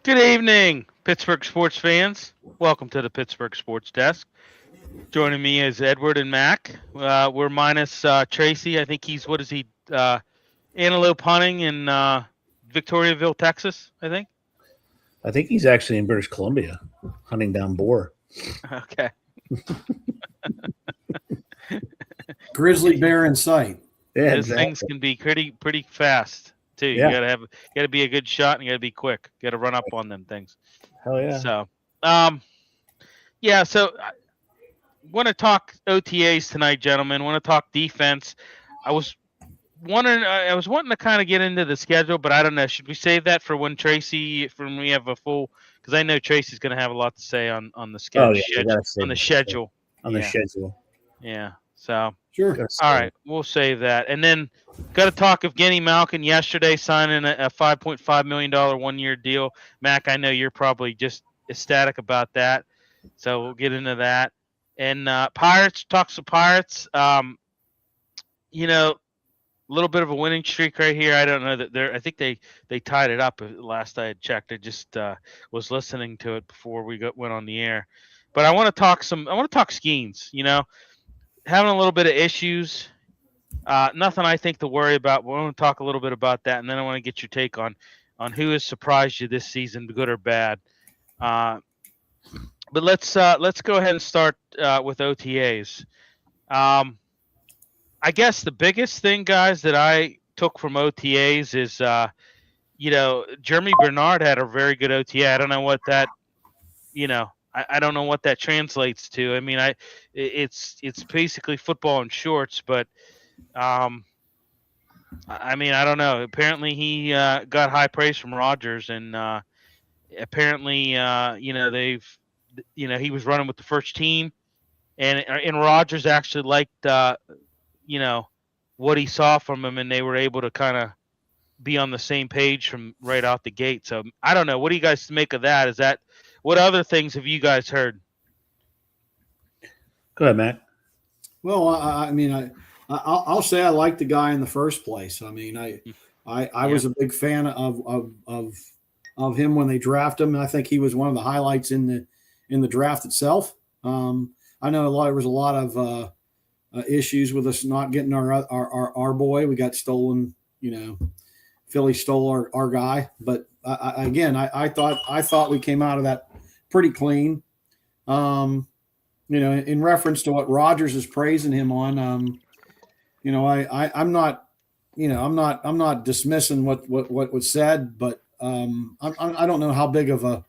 Good evening, Pittsburgh sports fans. Welcome to the Pittsburgh Sports Desk. Joining me is Edward and Mac. We're minus Tracy. I think he's, what is he, antelope hunting in Victoriaville, Texas, I think. I think he's actually in British Columbia, hunting down boar. Okay. Grizzly bear in sight. Yeah, Those things can be pretty fast too. Yeah. You gotta be a good shot and you gotta be quick. You gotta run up on them things. Hell yeah. So, So I want to talk OTAs tonight, gentlemen. Want to talk defense. I was wanting to kind of get into the schedule, but I don't know. Should we save that for when we have a full? Because I know Tracy's going to have a lot to say on the schedule. On the schedule. On the schedule. Yeah. So. Sure. All right, we'll save that. And then got to talk of Genny Malkin yesterday signing a $5.5 million 1-year deal. Mac, I know you're probably just ecstatic about that, so we'll get into that. And Pirates, talks of Pirates. A little bit of a winning streak right here. I don't know that I think they tied it up last I had checked. I just was listening to it before we went on the air. But I want to talk Skeens, having a little bit of issues. Nothing I think to worry about. We're going to talk a little bit about that, and then I want to get your take on who has surprised you this season, good or bad. But let's go ahead and start with OTAs. I guess the biggest thing, guys, that I took from OTAs is, Jeremy Bernard had a very good OTA. I don't know what that, I don't know what that translates to. I mean, it's basically football in shorts, but I don't know. Apparently, he got high praise from Rodgers, and apparently, he was running with the first team, and Rodgers actually liked, what he saw from him, and they were able to kind of be on the same page from right out the gate. So I don't know. What do you guys make of that? What other things have you guys heard? Go ahead, Matt. Well, I'll say I like the guy in the first place. I mean, I was a big fan of him when they drafted him, and I think he was one of the highlights in the draft itself. I know there was a lot of issues with us not getting our boy. We got stolen. Philly stole our guy, but I thought we came out of that pretty clean. In reference to what Rodgers is praising him on, I'm not dismissing what was said, but I don't know how big of a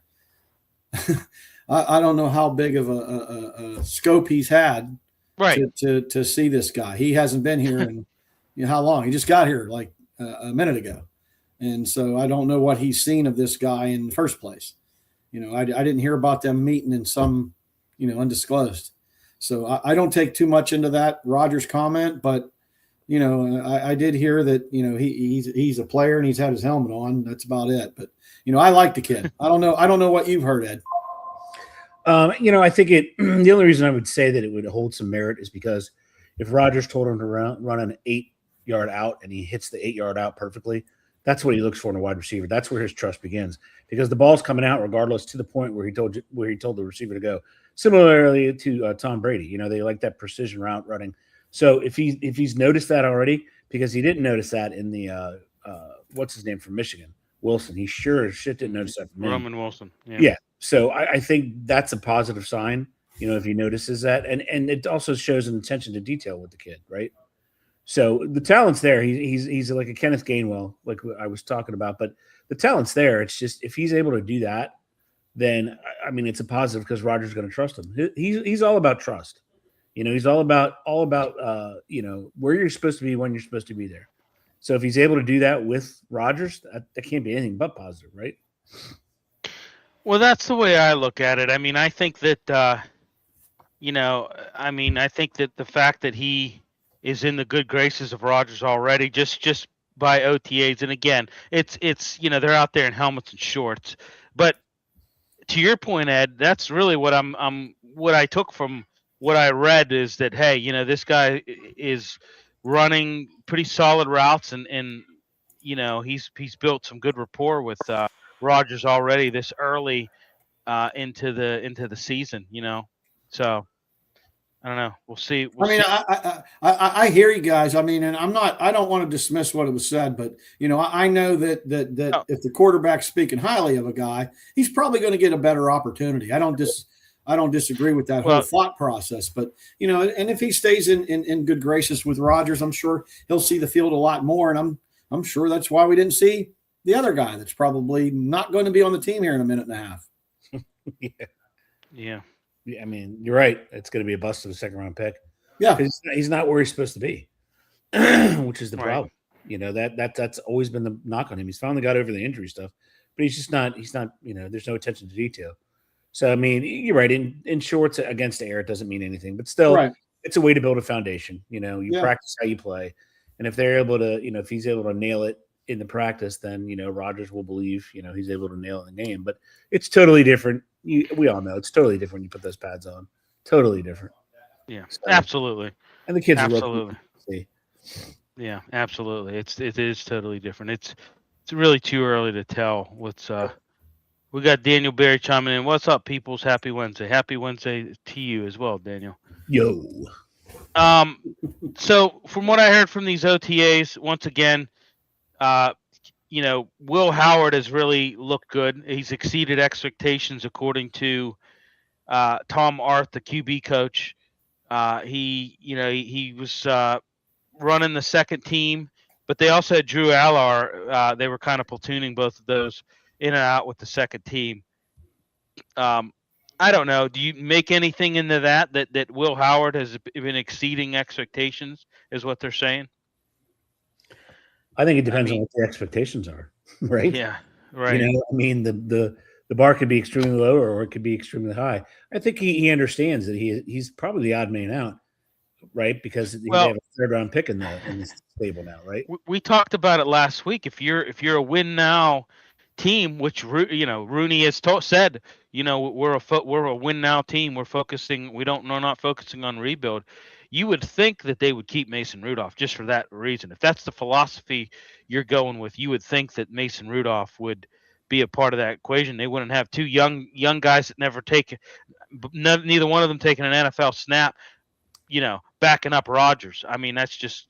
a scope he's had, right, to see this guy. He hasn't been here in how long? He just got here like a minute ago. And so I don't know what he's seen of this guy in the first place. I didn't hear about them meeting in some, undisclosed. So I don't take too much into that Rodgers comment, but, I did hear that, he's a player and he's had his helmet on. That's about it. But, I like the kid. I don't know what you've heard, Ed. I think the only reason I would say that it would hold some merit is because if Rodgers told him to run an 8-yard out and he hits the 8-yard out perfectly, that's what he looks for in a wide receiver. That's where his trust begins, because the ball's coming out regardless, to the point where he told the receiver to go. Similarly to Tom Brady, they like that precision route running. So if he's noticed that already, because he didn't notice that in the what's his name from Michigan, Wilson. He sure as shit didn't notice that from him. Roman Wilson. Yeah. So I think that's a positive sign. If he notices that, and it also shows an attention to detail with the kid, right? So the talent's there. He's like a Kenneth Gainwell, like I was talking about. But the talent's there. It's just if he's able to do that, then it's a positive, because Rodgers is going to trust him. He's all about trust. He's all about where you're supposed to be when you're supposed to be there. So if he's able to do that with Rodgers, that can't be anything but positive, right? Well, that's the way I look at it. I think that I think that the fact that he is in the good graces of Rodgers already, just by OTAs, and again, it's they're out there in helmets and shorts. But to your point, Ed, that's really what what I took from what I read is that, hey, this guy is running pretty solid routes, and he's built some good rapport with Rodgers already this early into the season. So I don't know. We'll see. I mean, I hear you guys. I mean, and I don't want to dismiss what was said, but I know that if the quarterback's speaking highly of a guy, he's probably going to get a better opportunity. I don't disagree with that whole thought process, but and if he stays in good graces with Rodgers, I'm sure he'll see the field a lot more, and I'm sure that's why we didn't see the other guy that's probably not going to be on the team here in a minute and a half. Yeah. I mean, you're right. It's going to be a bust of a second-round pick. Yeah, he's not where he's supposed to be, which is the problem. That's always been the knock on him. He's finally got over the injury stuff, but he's just not. He's not. There's no attention to detail. So I mean, you're right. In shorts against air, it doesn't mean anything, but still, it's a way to build a foundation. You practice how you play, and if they're able to, if he's able to nail it in the practice, then Rodgers will believe he's able to nail it in the game. But it's totally different. We all know it's totally different. You put those pads on, totally different. Yeah, so, absolutely. And the kids absolutely. Yeah, absolutely. It is totally different. It's really too early to tell what's. We got Daniel Berry chiming in. What's up, peoples? Happy Wednesday. Happy Wednesday to you as well, Daniel. Yo. So from what I heard from these OTAs, once again, Will Howard has really looked good. He's exceeded expectations according to Tom Arth, the QB coach. He was running the second team, but they also had Drew Allar. They were kind of platooning both of those in and out with the second team. I don't know. Do you make anything into that Will Howard has been exceeding expectations is what they're saying? I think it depends on what the expectations are, right? Yeah, right. The bar could be extremely low or it could be extremely high. I think he understands that he's probably the odd man out, right? Because they have a third-round pick in the stable now, right? We talked about it last week. If you're a win now team, which Rooney has said, we're a win now team. We're not focusing on rebuild. You would think that they would keep Mason Rudolph just for that reason. If that's the philosophy you're going with, you would think that Mason Rudolph would be a part of that equation. They wouldn't have two young guys that never neither one of them taking an NFL snap, backing up Rodgers. I mean, that's just,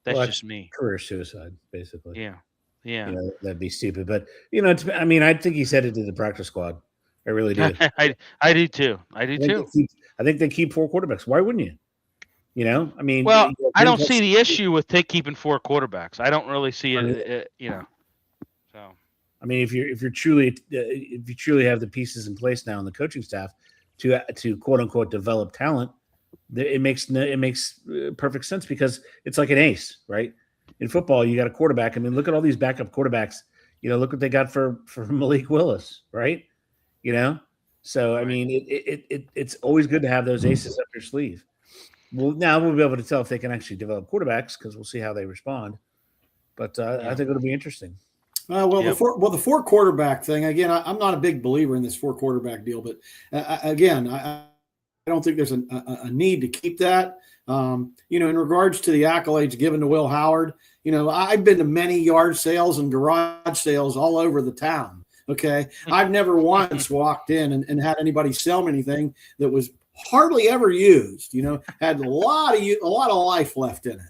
that's just me. Career suicide, basically. Yeah. Yeah. That'd be stupid. But, I think he's headed to the practice squad. I really do. I do too. I think they keep 4 quarterbacks. Why wouldn't you? I don't see the issue with keeping 4 quarterbacks. I don't really see it. So, I mean, if you truly have the pieces in place now in the coaching staff to quote unquote develop talent, it makes perfect sense because it's like an ace, right? In football, you got a quarterback. I mean, look at all these backup quarterbacks. Look what they got for Malik Willis, right? So I mean, it's always good to have those aces up your sleeve. Well, now we'll be able to tell if they can actually develop quarterbacks because we'll see how they respond. But I think it'll be interesting. The 4 quarterback thing again. I'm not a big believer in this 4 quarterback deal, but again, I don't think there's a need to keep that. In regards to the accolades given to Will Howard, I've been to many yard sales and garage sales all over the town. Okay, I've never once walked in and had anybody sell me anything that was hardly ever used, had a lot of life left in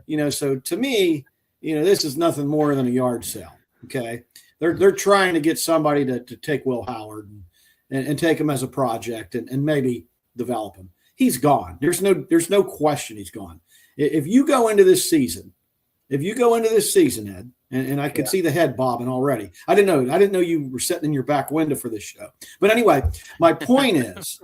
it, so to me, this is nothing more than a yard sale. Okay. They're trying to get somebody to take Will Howard and take him as a project and maybe develop him. He's gone. There's no question he's gone. If you go into this season, Ed, and I could see the head bobbing already. I didn't know you were sitting in your back window for this show. But anyway, my point is,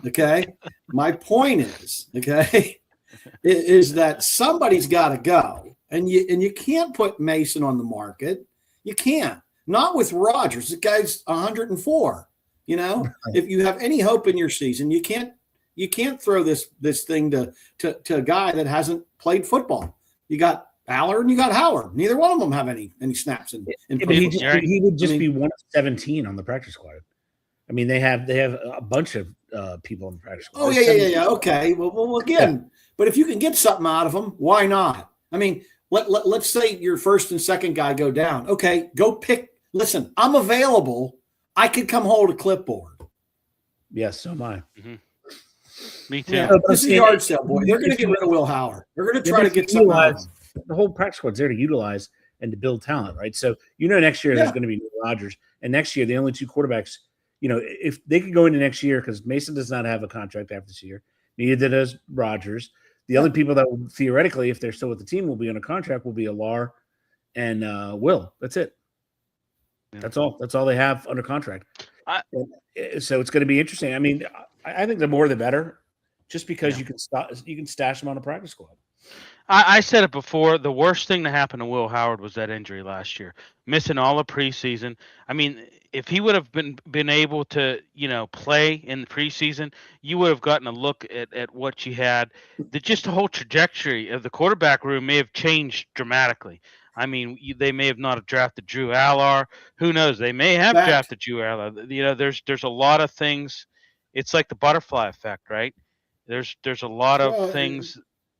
is that somebody's got to go, and you can't put Mason on the market. You can't. Not with Rodgers. The guy's 104. If you have any hope in your season, you can't throw this thing to a guy that hasn't played football. You got Allard and you got Howard. Neither one of them have any snaps in he would just be one of 17 on the practice squad. I mean, they have a bunch of people on the practice squad. Oh yeah. Okay. Well again, but if you can get something out of them, why not? I mean, let's say your first and second guy go down. Okay, go pick listen, I'm available. I could come hold a clipboard. Yes, so am I. Mm-hmm. Me too. Yeah, this is a yard sale, boy. They're going to get rid of Will Howard. They're going to try to get something out of him. The whole practice squad's there to utilize and to build talent, right? So next year there's going to be Rodgers, and next year the only two quarterbacks. If they could go into next year, because Mason does not have a contract after this year, neither does Rodgers. The only people that will theoretically, if they're still with the team, will be on a contract will be Alar and Will. That's it. Yeah. That's all. That's all they have under contract. So it's going to be interesting. I mean, I think the more the better, just because you can stash them on a practice squad. I said it before. The worst thing that happened to Will Howard was that injury last year, missing all the preseason. I mean, if he would have been able to, play in the preseason, you would have gotten a look at what you had. Just the whole trajectory of the quarterback room may have changed dramatically. I mean, they may have not have drafted Drew Allar. Who knows? They may have drafted Drew Allar. There's a lot of things. It's like the butterfly effect, right? There's a lot of things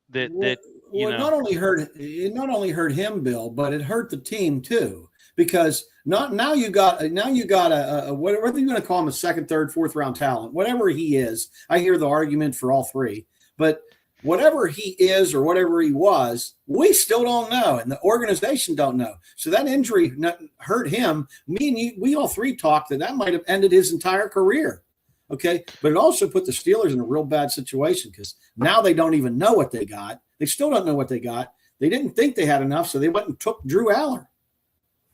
that it not only hurt him, Bill, but it hurt the team too. Because now you got a whatever you're going to call him, a second, third, fourth round talent, whatever he is. I hear the argument for all three, but whatever he is or whatever he was, we still don't know, and the organization don't know. So that injury hurt him. Me and you, we all three talked that might have ended his entire career. Okay, but it also put the Steelers in a real bad situation because now they don't even know what they got. They still don't know what they got. They didn't think they had enough, so they went and took Drew Allar.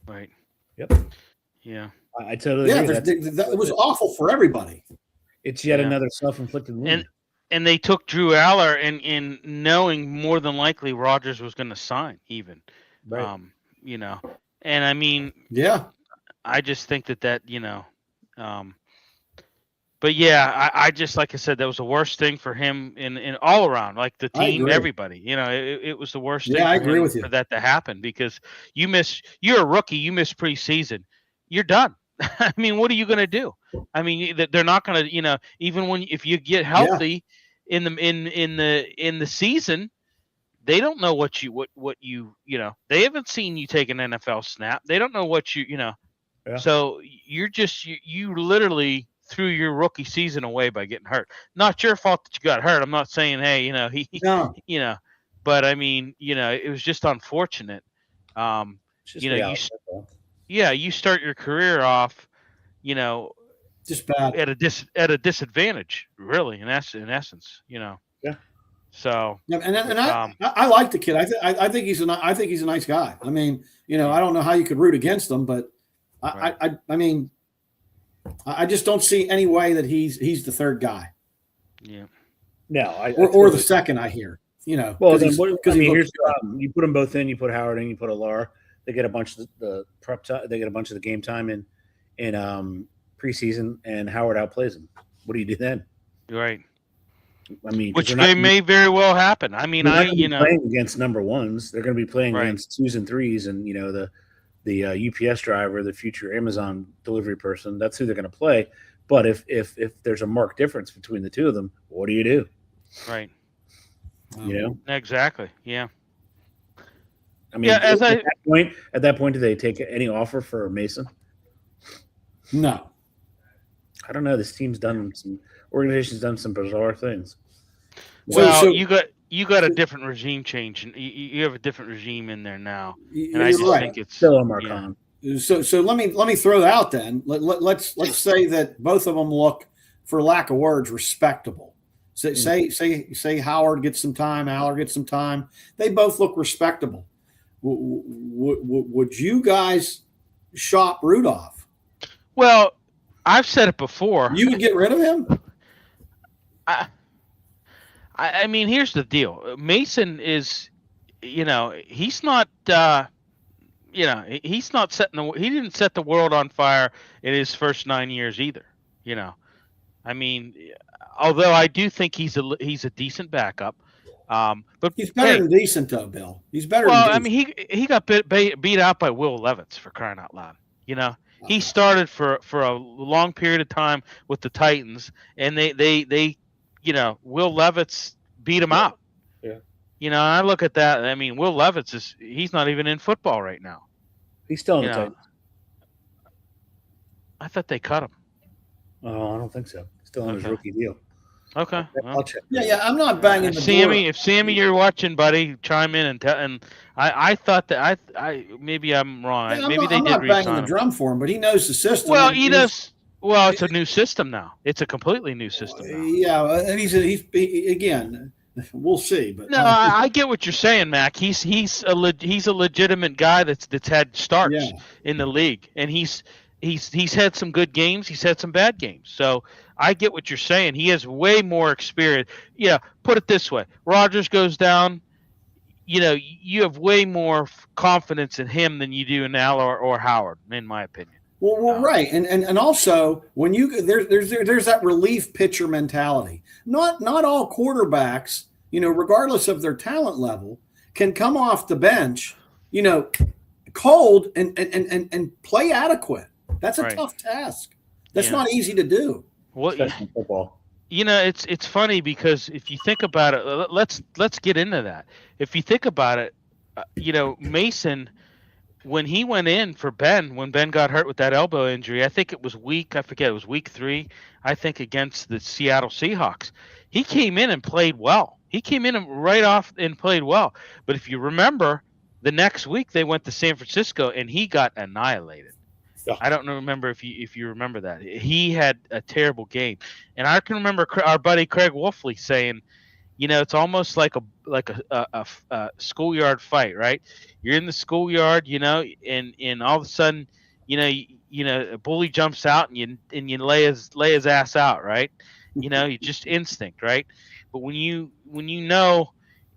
Right. Yep. Yeah. I totally agree. It was awful for everybody. It's yet another self-inflicted wound. And they took Drew Allar in knowing more than likely Rodgers was going to sign even. Right. And I mean, I just think that but yeah, I just, like I said, that was the worst thing for him in all around, like the team, everybody. It was the worst thing I agree with you. for that to happen because you're a rookie, you miss preseason, you're done. I mean, what are you going to do? I mean, they're not going to, even if you get healthy in the season, they don't know what you they haven't seen you take an NFL snap. They don't know what So you literally threw your rookie season away by getting hurt. Not your fault that you got hurt. I'm not saying, hey, but I mean, it was just unfortunate. You start your career off, just bad at a disadvantage, really, in essence. Yeah. So and I like the kid. I think he's a nice guy. I mean, I don't know how you could root against him, but I mean, I just don't see any way that he's the third guy. Yeah. No, or the second. I hear. Well, then here's the problem. You put them both in. You put Howard in. You put Alar. They get a bunch of the prep time. They get a bunch of the game time in preseason, and Howard outplays them. What do you do then? Right. I mean, which may very well happen. I mean, playing against number ones. They're going to be playing against 2s and 3s, and the UPS driver, the future Amazon delivery person. That's who they're going to play. But if there's a marked difference between the two of them, what do you do? Right. Exactly. Yeah. I mean, at that point, do they take any offer for Mason? No. I don't know. This team's done some organization's done some bizarre things. Well, you got a different regime change, and you have a different regime in there now, and I just think it's still Marcon. So let me throw that out then. Let's say that both of them look, for lack of words, respectable. Say Howard gets some time, Aller gets some time. They both look respectable. Would you guys shop Rudolph? Well, I've said it before. You would get rid of him? I mean, here's the deal. Mason is, he's not, he's not he didn't set the world on fire in his first 9 years either. I mean, although I do think he's a decent backup. But he's better than decent, though, Bill. He's better. Well, I mean, he got beat out by Will Levis, for crying out loud. He started for a long period of time with the Titans, and they Will Levis beat him out. Yeah. I look at that. I mean, Will Levis he's not even in football right now. He's still in the Titans. I thought they cut him. Oh, I don't think so. Still on his rookie deal. Okay. I'll check. Yeah. I'm not banging the Sammy, door. if Sammy, you're watching, buddy, chime in and tell. And I thought that I maybe I'm wrong. Yeah, maybe I'm they not did banging the re-sign him. drum for him, but he knows the system. Well, he does. Well, it's a new system now. It's a completely new system now. Yeah, and he's again. We'll see, but No, I get what you're saying, Mac. He's a legitimate guy that's had starts in the league, and he's had some good games. He's had some bad games. So I get what you're saying. He has way more experience. Yeah, put it this way: Rodgers goes down. You have way more confidence in him than you do in Al or Howard, in my opinion. Well, right, and also when there's that relief pitcher mentality. Not all quarterbacks, regardless of their talent level, can come off the bench, cold and play adequate. That's a tough task. That's not easy to do. Well, especially in football. It's funny because if you think about it, let's get into that. If you think about it, Mason, when he went in for Ben, when Ben got hurt with that elbow injury, I think it was week 3, I think, against the Seattle Seahawks. He came in and played well. He came in right off and played well. But if you remember, the next week they went to San Francisco and he got annihilated. Yeah. I don't remember if you remember that. He had a terrible game. And I can remember our buddy Craig Wolfley saying, it's almost like a schoolyard fight, right? You're in the schoolyard, and all of a sudden, a bully jumps out and you lay his ass out, right? You just instinct, right? But when you know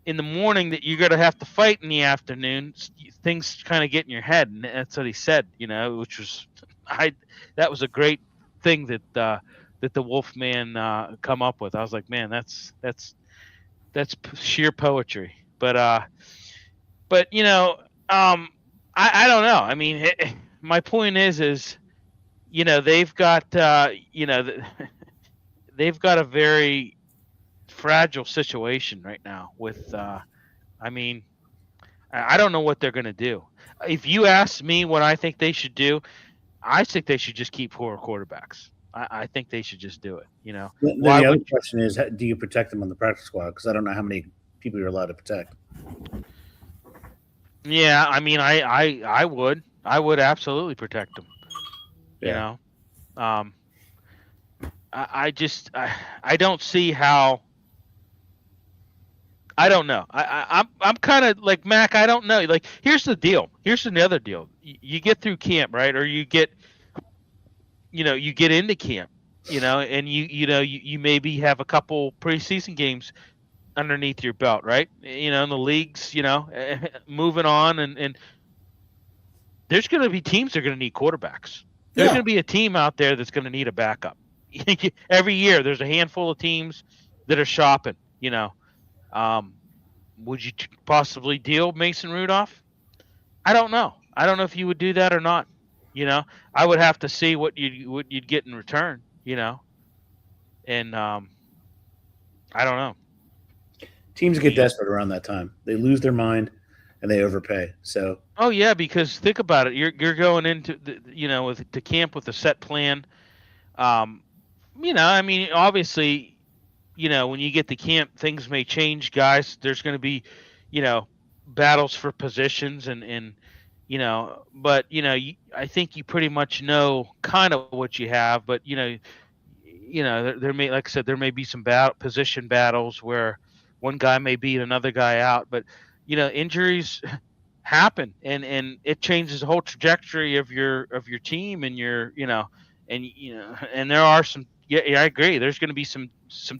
in the morning that you're gonna have to fight in the afternoon, things kind of get in your head, and that's what he said, which was that was a great thing that the Wolfman come up with. I was like, man, that's sheer poetry. But I don't know. I mean, my point is they've got they've got a very fragile situation right now with I don't know what they're going to do. If you ask me what I think they should do, I think they should just keep 4 quarterbacks. I think they should just do it. The other question is, do you protect them on the practice squad? Because I don't know how many people you're allowed to protect. Yeah, I mean, I would absolutely protect them. Yeah. I don't see how. I don't know. I'm kind of like Mac. I don't know. Like, here's the deal. Here's another deal. You get through camp, right? Or you get into camp, and you maybe have a couple preseason games underneath your belt, right? In the leagues, moving on, and there's going to be teams that are going to need quarterbacks. There's going to be a team out there that's going to need a backup. Every year, there's a handful of teams that are shopping. Would you possibly deal Mason Rudolph? I don't know. I don't know if you would do that or not. I would have to see what you'd get in return. And I don't know. Teams get desperate around that time. They lose their mind and they overpay. So. Oh yeah, because think about it. You're going into to camp with a set plan. I mean, obviously, when you get to camp, things may change, guys. There's going to be, battles for positions and but I think you pretty much know kind of what you have, but there may, like I said, there may be some position battles where one guy may beat another guy out, but injuries happen and it changes the whole trajectory of your team and and there are some. Yeah, I agree. There's going to be some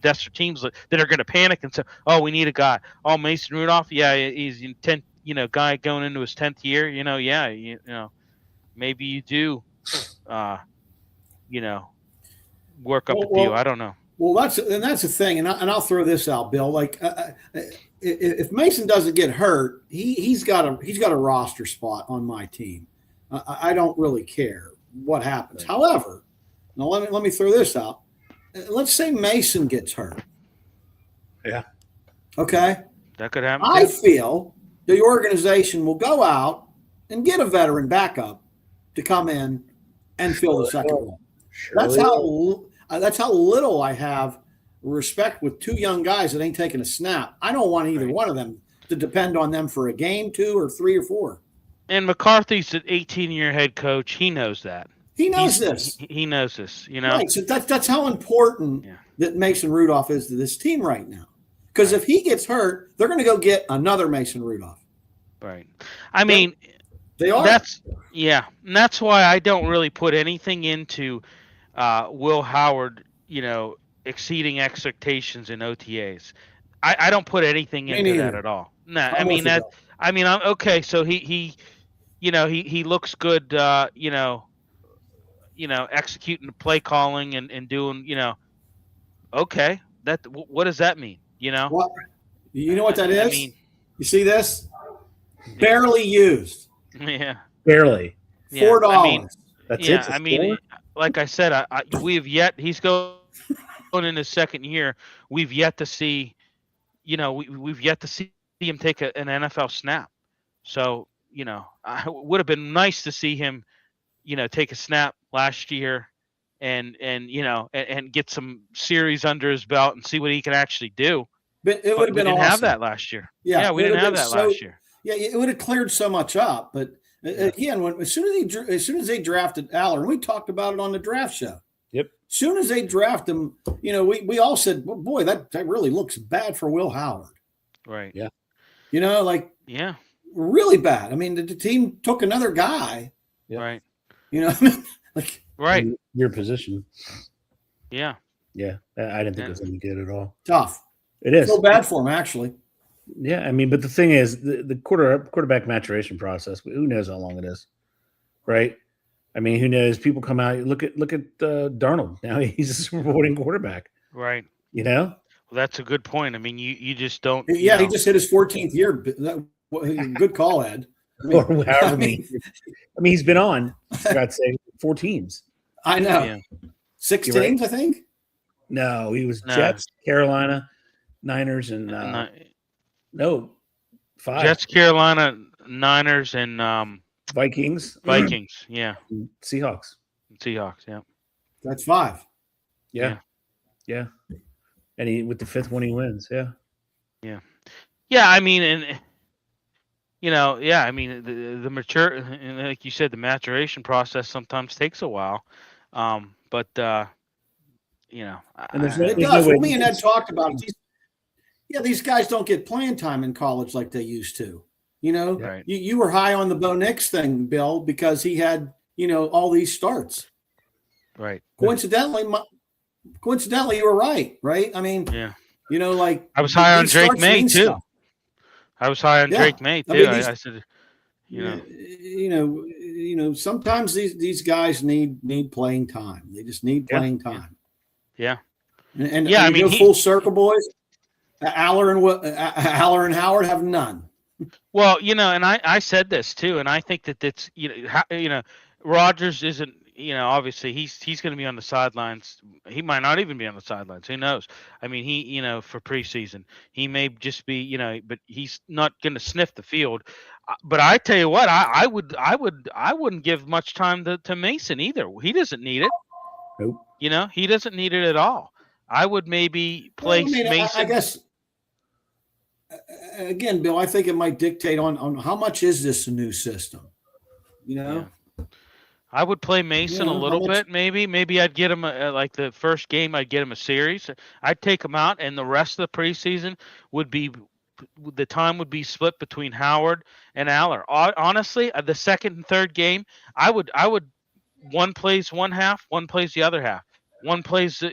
desperate teams that are going to panic and say, "Oh, we need a guy. Oh, Mason Rudolph. Yeah, he's in 10. Guy going into his 10th year. Yeah, maybe you do. Work up a deal. I don't know. Well, that's the thing, and I'll throw this out, Bill. Like, if Mason doesn't get hurt, he's got a roster spot on my team. I don't really care what happens. Right. However, now let me throw this out. Let's say Mason gets hurt. Yeah. Okay. That could happen. I feel the organization will go out and get a veteran backup to come in and fill the second role. That's how little I have respect with two young guys that ain't taking a snap. I don't want either one of them to depend on them for a game, 2 or 3 or 4. And McCarthy's an 18-year head coach. He knows that. He knows this. He knows this. You know. Right. So that's how important that Mason Rudolph is to this team right now. Because if he gets hurt, they're going to go get another Mason Rudolph. Right. I mean, they are. And that's why I don't really put anything into Will Howard, exceeding expectations in OTAs. I don't put anything into that at all. No, I'm okay. So he looks good, executing the play calling and doing, okay. What does that mean? What? You know what that is? I mean, you see this? Barely used. Yeah. Barely. $4. I mean, That's it. I mean, like I said, he's going in his second year. We've yet to see, we've yet to see him take an NFL snap. So, it would have been nice to see him, take a snap last year and get some series under his belt and see what he can actually do. But it would have been awesome. We didn't have that last year. Yeah, we didn't have that last year. Yeah, it would have cleared so much up. But again, as soon as they drafted Aller, we talked about it on the draft show. Yep. As soon as they draft him, we all said, well, boy, that really looks bad for Will Howard. Right. Yeah. Really bad. I mean, the team took another guy. Right. Right. Your position. Yeah. Yeah. I didn't think it was any good at all. Tough. It is. So bad for him, actually. Yeah. I mean, but the thing is, the quarterback maturation process, who knows how long it is, right? I mean, who knows? People come out. Look at Darnold. Now he's a Super Bowl winning quarterback. Right. Well, that's a good point. I mean, you just don't. Yeah, he just hit his 14th year. Good call, Ed. I mean, he's been on, for God's sake, 4 teams. I know. Yeah. 6 teams, I think. No, he was Jets, Carolina, Niners, and 5. Jets, Carolina, Niners, and Vikings. Yeah. And Seahawks, yeah. That's 5. Yeah. And he with the 5th one he wins. Yeah. I mean, and the mature, and like you said, the maturation process sometimes takes a while. But and it does. Well, me and Ed talked about it. These guys don't get playing time in college like they used to. Right. You were high on the Bo Nix thing, Bill, because he had all these starts. Right. Coincidentally, you were right. I mean, I was high on Drake May too. I was high on Drake May too. I said, sometimes these guys need playing time. They just need playing time. Yeah. And I mean, full circle, boys. Aller and Howard have none. Well, and I said this too, and I think that that's Rodgers isn't. Obviously he's going to be on the sidelines. He might not even be on the sidelines. Who knows? I mean, he for preseason, he may just be but he's not going to sniff the field. But I tell you what, I wouldn't give much time to Mason either. He doesn't need it. Nope. He doesn't need it at all. I would maybe place Mason. I guess. Again, Bill, I think it might dictate on how much is this a new system. Yeah. I would play Mason a little bit, maybe. Maybe I'd get him like the first game. I'd get him a series. I'd take him out, and the rest of the preseason the time would be split between Howard and Aller. Honestly, the second and third game, I would one plays one half, one plays the other half. One plays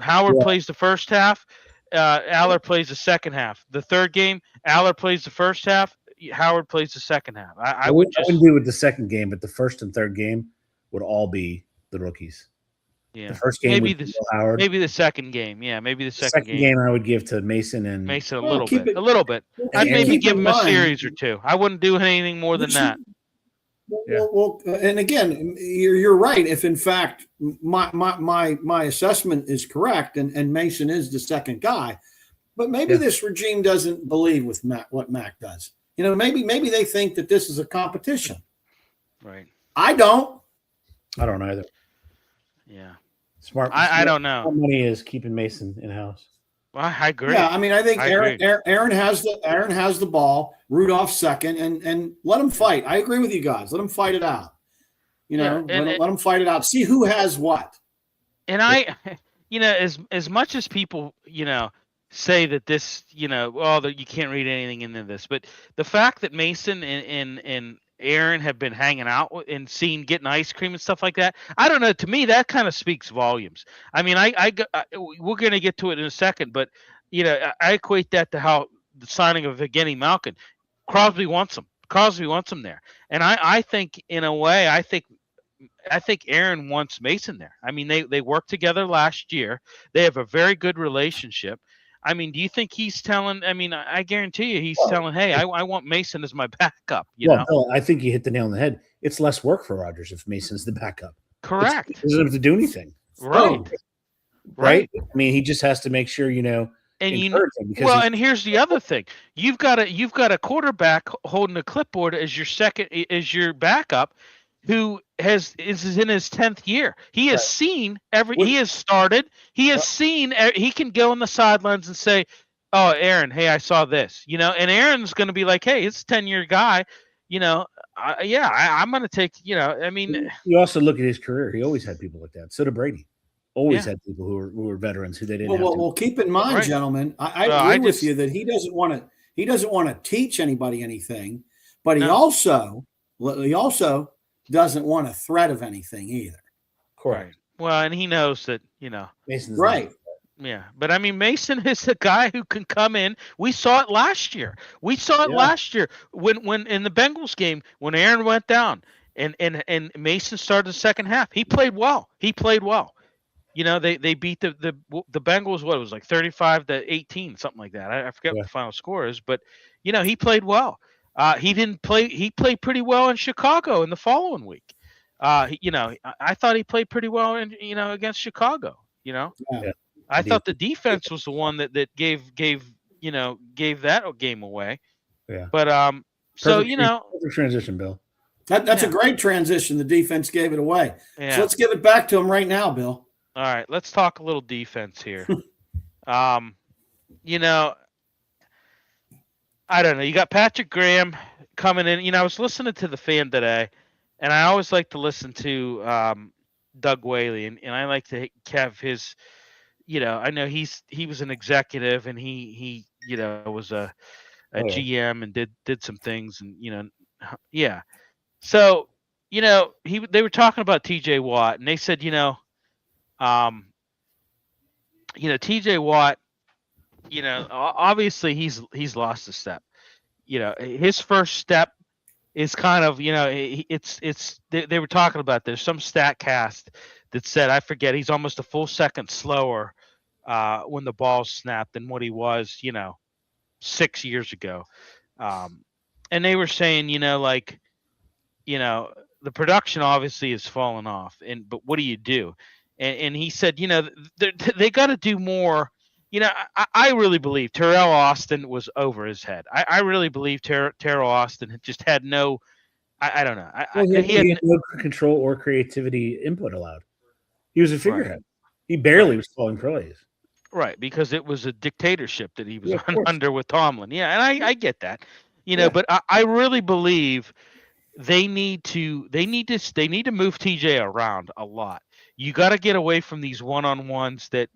Howard plays the first half, Aller plays the second half. The third game, Aller plays the first half, Howard plays the second half. I wouldn't do it with the second game, but the first and third game would all be the rookies. Yeah, the first game maybe Howard. Maybe the second game. Yeah, maybe the second game I would give to Mason and a little bit. I'd maybe give him a series or two. I wouldn't do anything more than that. Well, and again, you're right. If in fact my assessment is correct, and Mason is the second guy, but maybe this regime doesn't believe with what Mac does. Maybe they think that this is a competition. Right. I don't either. Yeah. Smart. I don't know. Smart money is keeping Mason in house. Well, I agree. Yeah, I mean, I think I Aaron, agree. Aaron has the ball. Rudolph second, and let him fight. I agree with you guys. Let him fight it out. Yeah, Let him fight it out. See who has what. and I, as much as people, say that this, well, that you can't read anything into this, but the fact that Mason and Aaron have been hanging out and getting ice cream and stuff like that, I don't know. To me, that kind of speaks volumes. I mean, we're going to get to it in a second, but I equate that to how the signing of Evgeny Malkin. Crosby wants him. Crosby wants him there, and I think in a way, I think Aaron wants Mason there. I mean, they worked together last year. They have a very good relationship. I mean, do you think he's telling? I mean, I guarantee you, he's telling, "Hey, I want Mason as my backup." Bill, I think you hit the nail on the head. It's less work for Rodgers if Mason's the backup. Correct. He doesn't have to do anything. Right. Right. I mean, he just has to make sure And and here's the other thing: you've got a quarterback holding a clipboard as your backup, who is in his 10th year. He has seen he has started. He has seen. He can go on the sidelines and say, "Oh, Aaron, hey, I saw this," and Aaron's going to be like, "Hey, it's a 10-year guy." I'm going to take. I mean, you also look at his career. He always had people like that. So did Brady. Always had people who were veterans who they didn't. Well, keep in mind, gentlemen. I agree with you that he doesn't want to teach anybody anything, but he also doesn't want a threat of anything either. Correct. Well, and he knows that Mason's right. Yeah, but I mean, Mason is a guy who can come in. We saw it last year. Last year when in the Bengals game when Aaron went down and Mason started the second half. He played well. They beat the Bengals. What, it was like 35-18, something like that. I forget what the final score is, but he played well. He didn't play. He played pretty well in Chicago in the following week. I thought he played pretty well against Chicago. I thought the defense was the one that gave that game away. Yeah. But perfect transition, Bill. That's a great transition. The defense gave it away. Yeah. So let's give it back to him right now, Bill. All right, let's talk a little defense here. I don't know. You got Patrick Graham coming in. I was listening to the Fan today, and I always like to listen to Doug Whaley, and I like to have his. I know he was an executive, and he was a GM and did some things, and So they were talking about T.J. Watt, and they said T.J. Watt, obviously he's lost a step. His first step is kind of, they were talking about there's some stat cast that said, I forget, he's almost a full second slower when the ball snapped than what he was, 6 years ago. And they were saying, the production obviously has fallen off, but what do you do? And he said, they got to do more. I really believe Terrell Austin was over his head. I really believe Terrell Austin just had no, I don't know. He had no control or creativity input allowed. He was a figurehead. Right. He barely was calling plays. Right, because it was a dictatorship that he was under with Tomlin. Yeah, and I get that. But I really believe they need to move TJ around a lot. You got to get away from these one-on-ones that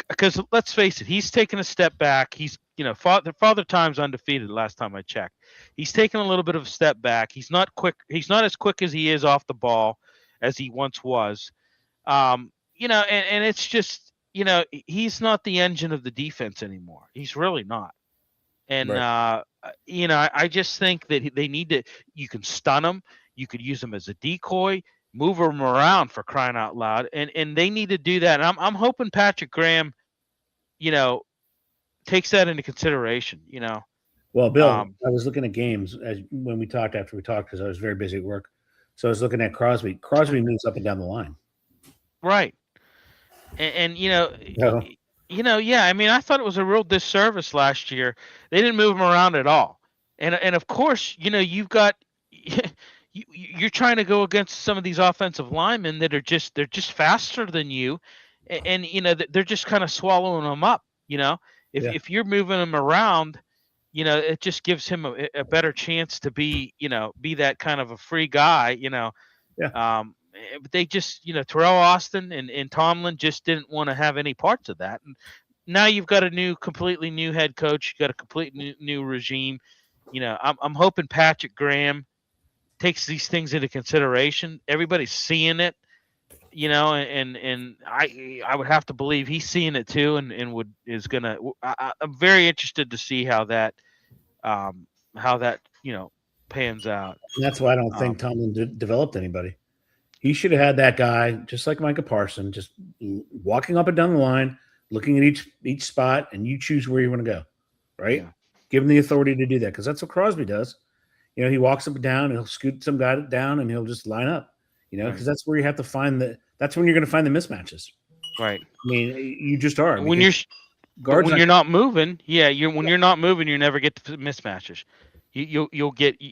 because let's face it, he's taken a step back. He's Father Time's undefeated last time I checked. He's taken a little bit of a step back. He's not quick. He's not as quick as he is off the ball as he once was. And it's just he's not the engine of the defense anymore. He's really not. And right. I just think that they need to. You can stun him. You could use him as a decoy. Move him around, for crying out loud, and they need to do that. And I'm hoping Patrick Graham, takes that into consideration. Well, Bill, I was looking at games when we talked after we talked because I was very busy at work. So I was looking at Crosby. Crosby moves up and down the line. Right, and I mean, I thought it was a real disservice last year. They didn't move him around at all, and of course, you've got. you're trying to go against some of these offensive linemen that are they're just faster than you, and they're just kind of swallowing them up. If you're moving them around, it just gives him a better chance to be that kind of a free guy. But they just Terrell Austin and Tomlin just didn't want to have any parts of that. And now you've got a completely new head coach. You got a completely new regime. I'm hoping Patrick Graham takes these things into consideration. Everybody's seeing it, and I would have to believe he's seeing it too, and is gonna. I'm very interested to see how that pans out. And that's why I don't think Tomlin developed anybody. He should have had that guy, just like Micah Parsons, just walking up and down the line, looking at each spot, and you choose where you want to go, right? Yeah. Give him the authority to do that, because that's what Crosby does. He walks up and down, and he'll scoot some guy down, and he'll just line up, because that's where you have to find that's when you're going to find the mismatches. Right. I mean, you just are. When you're not moving, when you're not moving, you never get the mismatches. You'll get,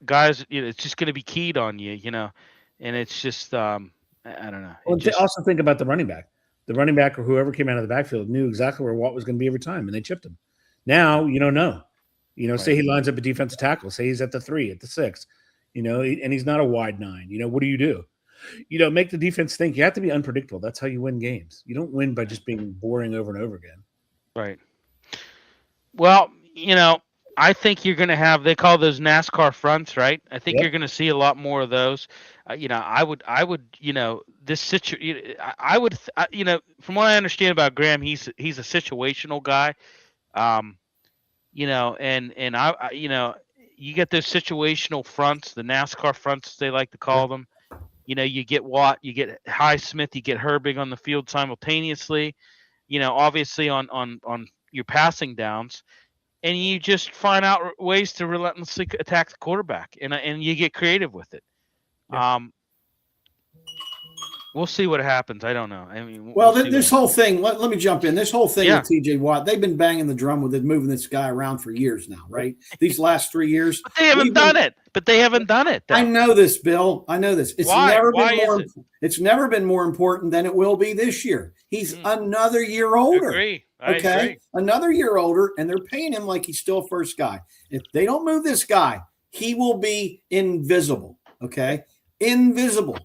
guys, it's just going to be keyed on you, and it's just, I don't know. Well, also think about the running back. The running back or whoever came out of the backfield knew exactly where Watt was going to be every time, and they chipped him. Now you don't know. Right. Say he lines up a defensive tackle. Say he's at the 3, at the 6. And he's not a wide 9. What do? Make the defense think. You have to be unpredictable. That's how you win games. You don't win by just being boring over and over again. Right. Well, I think you're going to have, they call those NASCAR fronts, right? I think you're going to see a lot more of those. I would, this situation, from what I understand about Graham, he's a situational guy. And I you get those situational fronts, the NASCAR fronts, they like to call them. You get Watt, you get Highsmith, you get Herbig on the field simultaneously, obviously on your passing downs. And you just find out ways to relentlessly attack the quarterback, and you get creative with it. Yeah. We'll see what happens. I don't know. I mean, this whole thing. Let me jump in. This whole thing with T.J. Watt, they've been banging the drum with it, moving this guy around for years now, right? These last 3 years, but they haven't done it. Though. I know this, Bill. I know this. It's Why? never Why been more. is it? It's never been more important than it will be this year. He's another year older. I agree. Another year older, and they're paying him like he's still first guy. If they don't move this guy, he will be invisible. Okay, invisible.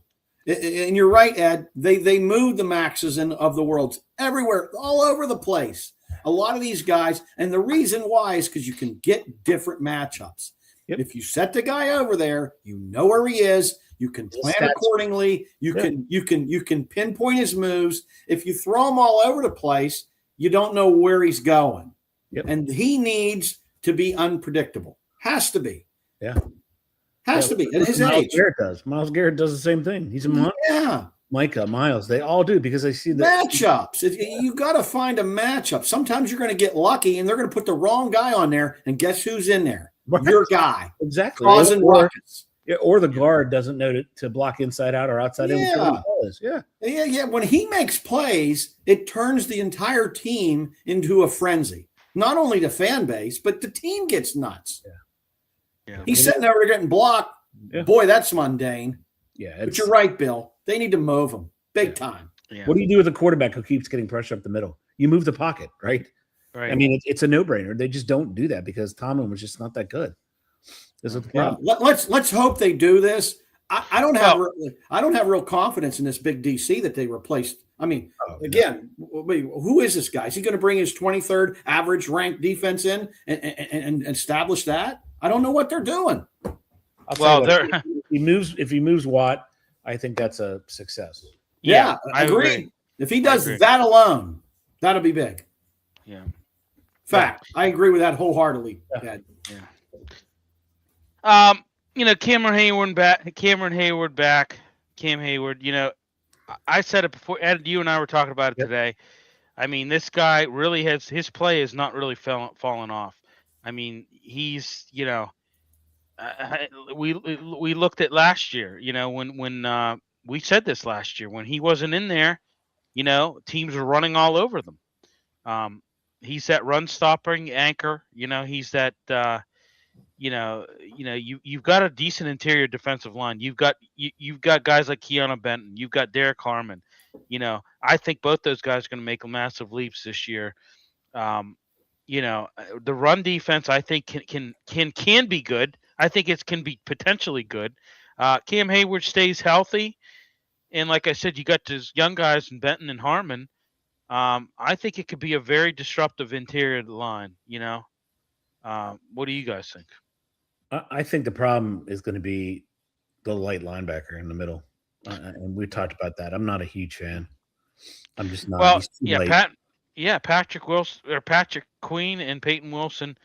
And you're right, Ed. They moved the Maxes of the world everywhere, all over the place. A lot of these guys, and the reason why is because you can get different matchups. Yep. If you set the guy over there, you know where he is. You can plan accordingly. You can pinpoint his moves. If you throw him all over the place, you don't know where he's going. Yep. And he needs to be unpredictable. Has to be. Yeah. Has to be at his age. Myles Garrett does the same thing. He's a monster. Yeah. Micah, Miles, they all do because they see the matchups. You got to find a matchup. Sometimes you're going to get lucky and they're going to put the wrong guy on there. And guess who's in there? Right. Your guy. Exactly. Causing ruckus. Or the guard doesn't know to block inside out or outside in. Yeah. When he makes plays, it turns the entire team into a frenzy. Not only the fan base, but the team gets nuts. Yeah. He's sitting there getting blocked. Yeah. Boy, that's mundane. Yeah. But you're right, Bill. They need to move him big time. Yeah. What do you do with a quarterback who keeps getting pressure up the middle? You move the pocket, right? Right. I mean, it's a no-brainer. They just don't do that because Tomlin was just not that good. Let's hope they do this. I don't have real confidence in this big DC that they replaced. I mean, who is this guy? Is he going to bring his 23rd average ranked defense in and establish that? I don't know what they're doing. If he moves Watt, I think that's a success. Yeah, I agree. If he does that alone, that'll be big. Yeah. Fact. I agree with that wholeheartedly. Yeah. Cameron Hayward back. Cam Hayward. I said it before. Ed, you and I were talking about it today. I mean, this guy really his play has not really fallen off. I mean, he's we looked at last year. When we said this last year when he wasn't in there, teams were running all over them. He's that run stopping anchor. He's that you've got a decent interior defensive line. You've got guys like Keanu Benton. You've got Derek Harmon. I think both those guys are going to make massive leaps this year. The run defense I think can be good. I think it can be potentially good. Cam Hayward stays healthy, and like I said, you got those young guys in Benton and Harmon. I think it could be a very disruptive interior line. What do you guys think? I think the problem is going to be the light linebacker in the middle, and we talked about that. I'm not a huge fan. I'm just not. Well, yeah, Patrick Wilson or Patrick Queen and Peyton Wilson.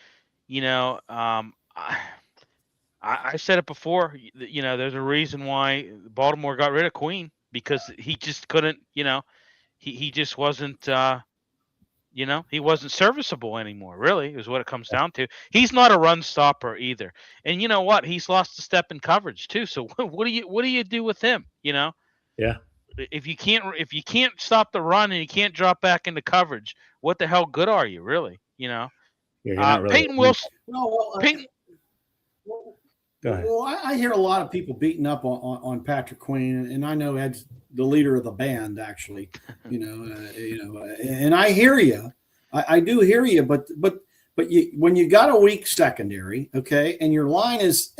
I said it before. There's a reason why Baltimore got rid of Queen, because he just couldn't. He just wasn't. He wasn't serviceable anymore. Really, is what it comes down to. He's not a run stopper either. And you know what? He's lost a step in coverage too. So what do you do with him? Yeah. If you can't stop the run and you can't drop back into coverage, what the hell good are you really? Yeah, you're not really Peyton Wilson. Peyton. Go ahead. Well, I hear a lot of people beating up on Patrick Queen, and I know Ed's the leader of the band, actually. And I hear you. I do hear you, but when you got a weak secondary, okay, and your line is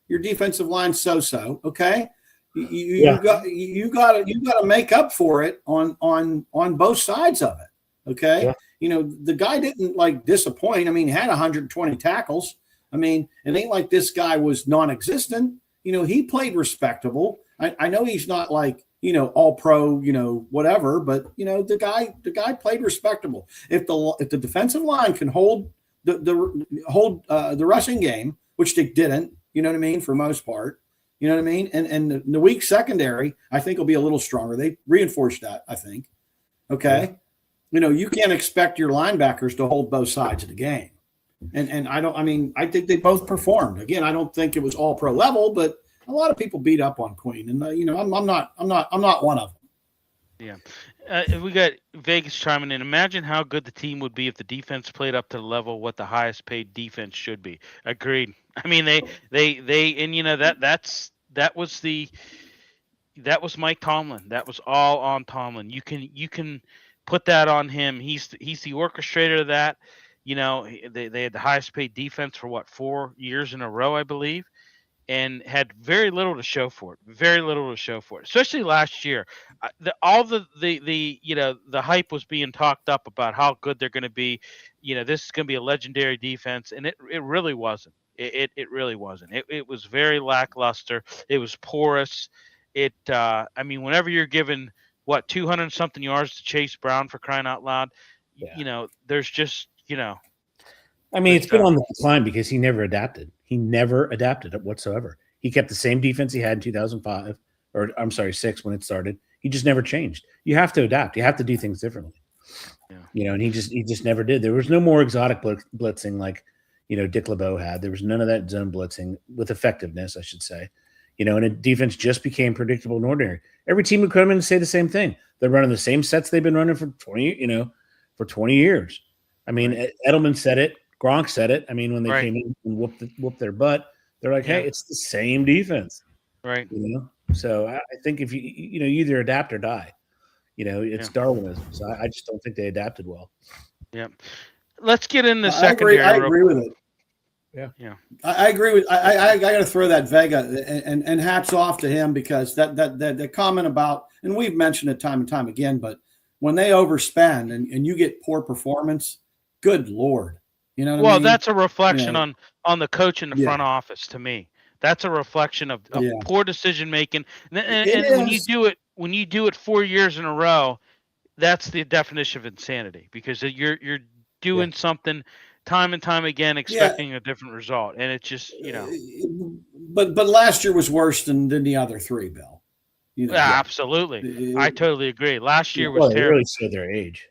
your defensive line so, okay, you got to make up for it on both sides of it, okay. Yeah. The guy didn't disappoint. I mean, he had 120 tackles. I mean, it ain't like this guy was non-existent. He played respectable. I know he's not all pro, whatever, but the guy played respectable. If the defensive line can hold the rushing game, which they didn't, for most part, and the weak secondary, I think will be a little stronger. They reinforced that, I think. Okay. Yeah. You can't expect your linebackers to hold both sides of the game. And I think they both performed. Again, I don't think it was all pro level, but a lot of people beat up on Queen, and I'm not one of them. Yeah, we got Vegas chiming in. Imagine how good the team would be if the defense played up to the level what the highest paid defense should be. Agreed. I mean, that was Mike Tomlin. That was all on Tomlin. You can put that on him. He's the orchestrator of that. They had the highest paid defense for 4 years in a row, I believe, and had very little to show for it. Especially last year, the hype was being talked up about how good they're going to be. This is going to be a legendary defense, and it really wasn't. It really wasn't. It was very lackluster. It was porous. Whenever you're given 200 something yards to Chase Brown, for crying out loud, there's just. It's been on the decline because he never adapted. He never adapted whatsoever. He kept the same defense he had in 2005, or I'm sorry, 6 when it started. He just never changed. You have to adapt. You have to do things differently. Yeah. And he just never did. There was no more exotic blitzing like, Dick LeBeau had. There was none of that zone blitzing with effectiveness, I should say. And a defense just became predictable and ordinary. Every team would come in and say the same thing. They're running the same sets they've been running for 20 years. I mean, Edelman said it. Gronk said it. I mean, when they came in and whooped their butt, they're like, "Hey, it's the same defense." Right. So I think if you either adapt or die. It's Darwinism. So I just don't think they adapted well. Yeah. Let's get in the secondary. I agree with it. Yeah. I agree with. I got to throw that Vega and hats off to him, because that comment about, and we've mentioned it time and time again, but when they overspend and you get poor performance. Good Lord. Well, that's a reflection on the coach in the front office to me. That's a reflection of poor decision making. And when you do it 4 years in a row, that's the definition of insanity, because you're doing something time and time again, expecting a different result. And it's just, But last year was worse than the other three, Bill. Absolutely. I totally agree. Last year was terrible. They really showed their age.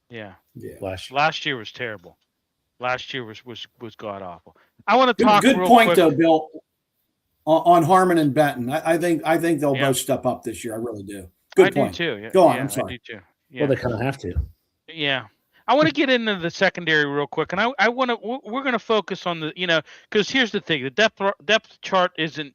Yeah. Last year was terrible. Last year was god awful. I want to talk. Good real point, quick. though, Bill. On Harmon and Benton, I think they'll both step up this year. I really do. Good point. I do too. Go on. I'm sorry. I do too. Yeah. Well, they kind of have to. Yeah. I want to get into the secondary real quick, and I want to. We're going to focus on the, because here's the thing: the depth chart isn't,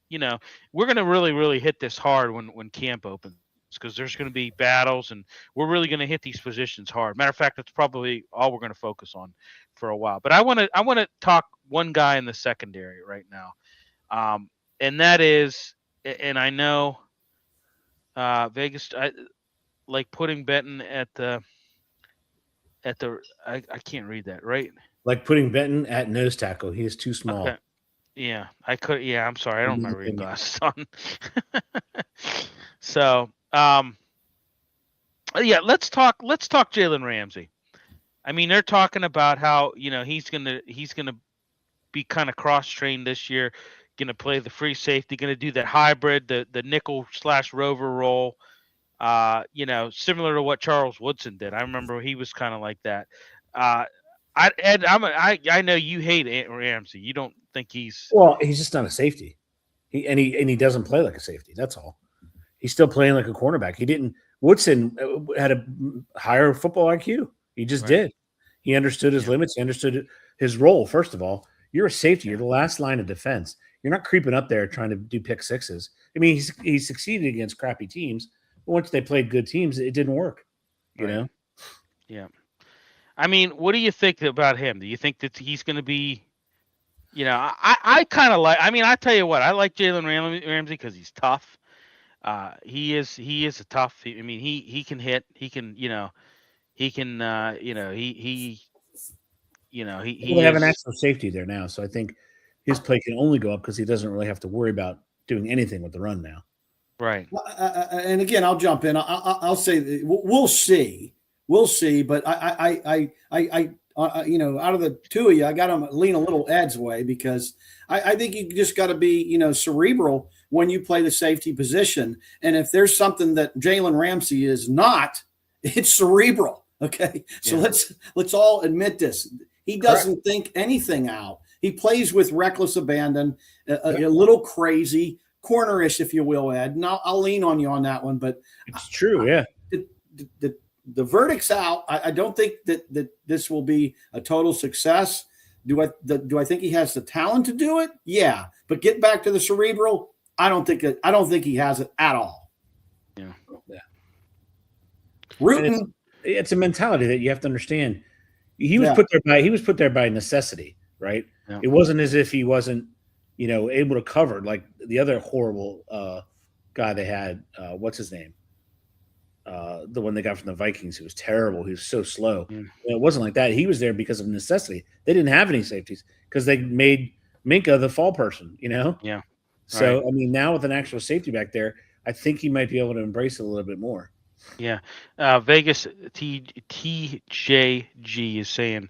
we're going to really hit this hard when camp opens, because there's going to be battles, and we're really going to hit these positions hard. Matter of fact, that's probably all we're going to focus on for a while. But I want to talk one guy in the secondary right now, and that is, and I know Vegas, I like putting Benton at the I can't read that, right? Like putting Benton at nose tackle. He is too small. Okay. Yeah, I could. Yeah, I'm sorry. I don't remember reading glasses on. So, yeah, let's talk Jalen Ramsey. I mean, they're talking about how he's gonna be kind of cross trained this year, gonna play the free safety, gonna do that hybrid, the nickel / rover role. Similar to what Charles Woodson did. I remember he was kind of like that. I know you hate Ramsey. You don't think he's he's just not a safety. He doesn't play like a safety. That's all. He's still playing like a cornerback. Woodson had a higher football IQ. He just did. He understood his limits. He understood his role. First of all, you're a safety. You're the last line of defense. You're not creeping up there trying to do pick sixes. I mean, he succeeded against crappy teams. Once they played good teams, it didn't work, you know? Yeah. I mean, what do you think about him? Do you think that he's going to be, I kind of like, I tell you what, I like Jalen Ramsey because he's tough. He is a tough, he can hit, he can, he have an actual safety there now. So I think his play can only go up because he doesn't really have to worry about doing anything with the run now. Right. And again, I'll jump in. I'll say we'll see. But I out of the two of you, I got to lean a little Ed's way because I think you just got to be, cerebral when you play the safety position. And if there's something that Jalen Ramsey is not, it's cerebral. Okay. So let's all admit this. He doesn't think anything out. He plays with reckless abandon, a little crazy, cornerish, if you will, Ed. And I'll lean on you on that one, but it's true. Yeah. The verdict's out. I don't think that this will be a total success. Do I think he has the talent to do it? Yeah. But get back to the cerebral. I don't think he has it at all. Yeah. Rooting. It's a mentality that you have to understand. He was put there by necessity, right? Yeah. It wasn't as if he wasn't, able to cover like the other horrible guy they had. What's his name? The one they got from the Vikings, who was terrible. He was so slow. It wasn't like that. He was there because of necessity. They didn't have any safeties because they made Minka the fall person, Yeah. So, right. Now with an actual safety back there, I think he might be able to embrace it a little bit more. Yeah. Vegas TJG is saying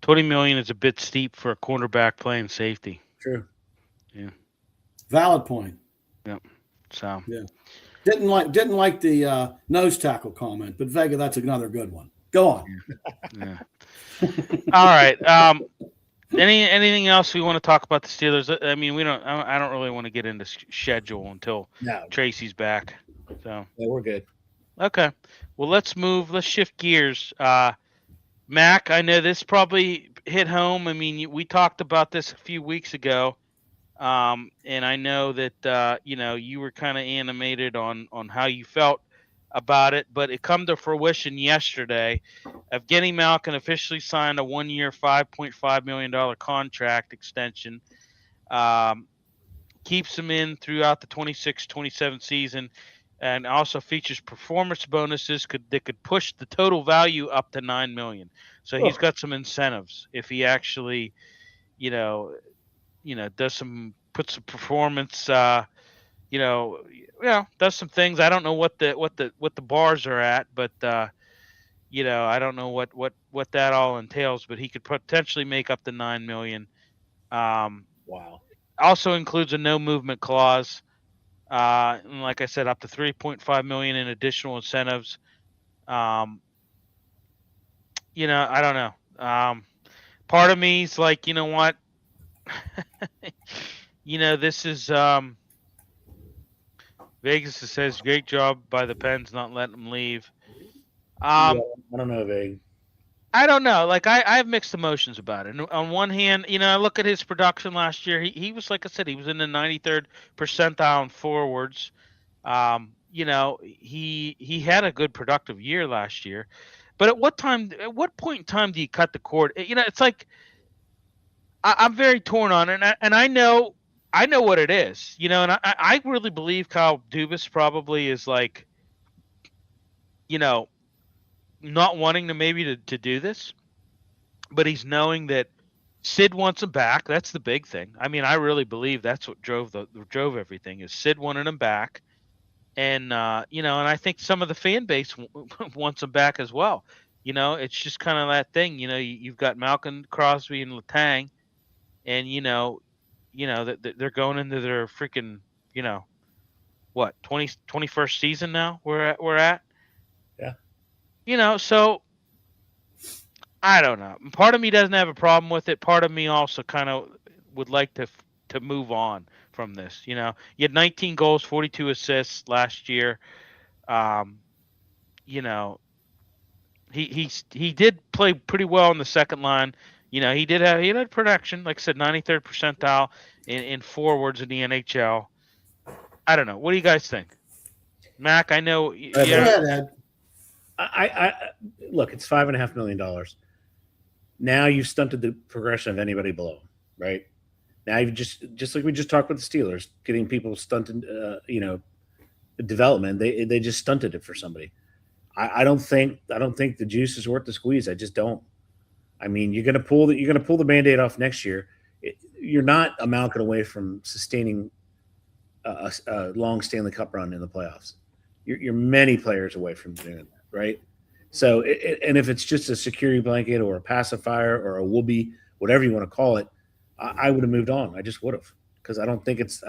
$20 million is a bit steep for a cornerback playing safety. True. Yeah. Valid point. Yep. So. Yeah. Didn't like the nose tackle comment, but Vega, that's another good one. Go on. Yeah. All right. Anything else we want to talk about the Steelers? I don't really want to get into schedule until Tracy's back. So yeah, we're good. Okay. Well, let's shift gears. Mac, I know this probably hit home. We talked about this a few weeks ago. And I know that, you were kind of animated on how you felt about it, but it come to fruition yesterday. Evgeny Malkin officially signed a 1-year, $5.5 million contract extension. Keeps him in throughout the 26-27 season, and also features performance bonuses that could push the total value up to $9 million. So he's got some incentives if he actually, puts some performance, does some things. I don't know what the bars are at, but I don't know what that all entails. But he could potentially make up to $9 million. Wow. Also includes a no movement clause, and like I said, up to $3.5 million in additional incentives. I don't know. Part of me is like, you know what? This is Vegas says great job by the Pens not letting them leave. I don't know, Veg. I don't know. Like I have mixed emotions about it. And on one hand, I look at his production last year. He was, like I said, he was in the 93rd percentile in forwards. He had a good productive year last year. But at what point in time do you cut the cord? It's like I'm very torn on it, and I know what it is. And I really believe Kyle Dubas probably is like, not wanting to maybe to do this, but he's knowing that Sid wants him back. That's the big thing. I mean, I really believe that's what drove everything. Is Sid wanted him back, and and I think some of the fan base wants him back as well. It's just kind of that thing. You've got Malcolm, Crosby, and Letang, and that they're going into their freaking what 21st season now. We're at. So I don't know. Part of me doesn't have a problem with it. Part of me also kind of would like to move on from this. You had 19 goals, 42 assists last year. He did play pretty well in the second line. He had production, like I said, 93rd percentile in forwards in the NHL. I don't know. What do you guys think, Mac? I know. Ed. I look. It's $5.5 million. Now you've stunted the progression of anybody below, right? Now you've just like we just talked with the Steelers, getting people stunted, development. They just stunted it for somebody. I don't think the juice is worth the squeeze. I just don't. I mean, you're gonna pull the Band-Aid off next year. You're not a Malkin away from sustaining a long Stanley Cup run in the playoffs. You're many players away from doing that, right? So, and if it's just a security blanket or a pacifier or a whoopee, whatever you want to call it, I would have moved on. I just would have, because I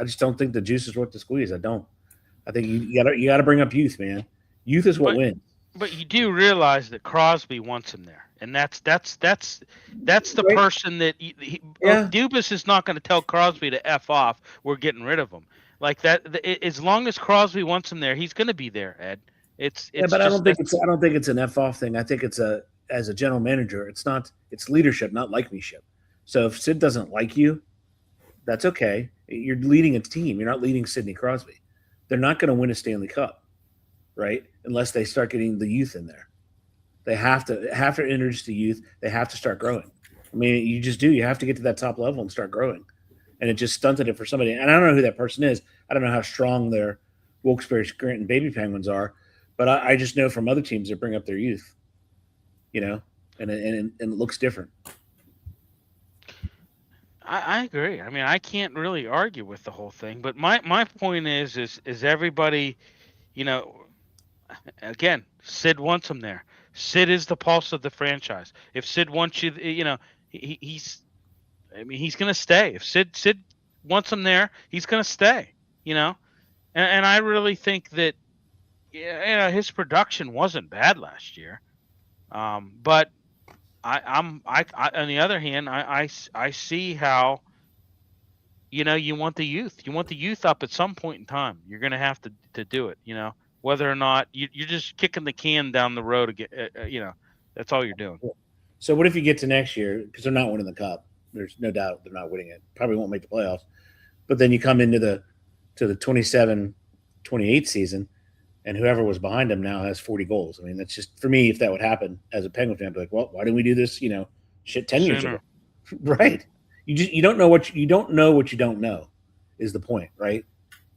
just don't think the juice is worth the squeeze. I don't. I think you got to bring up youth, man. Youth is what wins. But you do realize that Crosby wants him there, and that's the person that Dubas is not going to tell Crosby to F off. We're getting rid of him like that. As long as Crosby wants him there, he's going to be there, Ed. But I don't think it's an F off thing. I think it's as a general manager, it's leadership, not like-me-ship. So if Sid doesn't like you, that's okay. You're leading a team. You're not leading Sidney Crosby. They're not going to win a Stanley Cup, right? Unless they start getting the youth in there. They have to introduce the youth. They have to start growing. I mean, you just do. You have to get to that top level and start growing. And it just stunted it for somebody. And I don't know who that person is. I don't know how strong their Wilkes-Barre Scranton Baby Penguins are. But I just know from other teams that bring up their youth, and it looks different. I agree. I mean, I can't really argue with the whole thing. But my point is everybody, again, Sid wants him there. Sid is the pulse of the franchise. If Sid wants you, he's going to stay. If Sid wants him there, he's going to stay. And I really think that. Yeah, his production wasn't bad last year, but I on the other hand, I see how you want the youth. You want the youth up at some point in time. You're going to have to do it. Whether or not you're just kicking the can down the road to get. That's all you're doing. So what if you get to next year, because they're not winning the cup? There's no doubt they're not winning it. Probably won't make the playoffs, but then you come into the 27-28 season. And whoever was behind him now has 40 goals. I mean, that's just, for me, if that would happen as a Penguin fan, I'd be like, well, why didn't we do this, 10 years ago? Right. You don't know what you don't know is the point, right?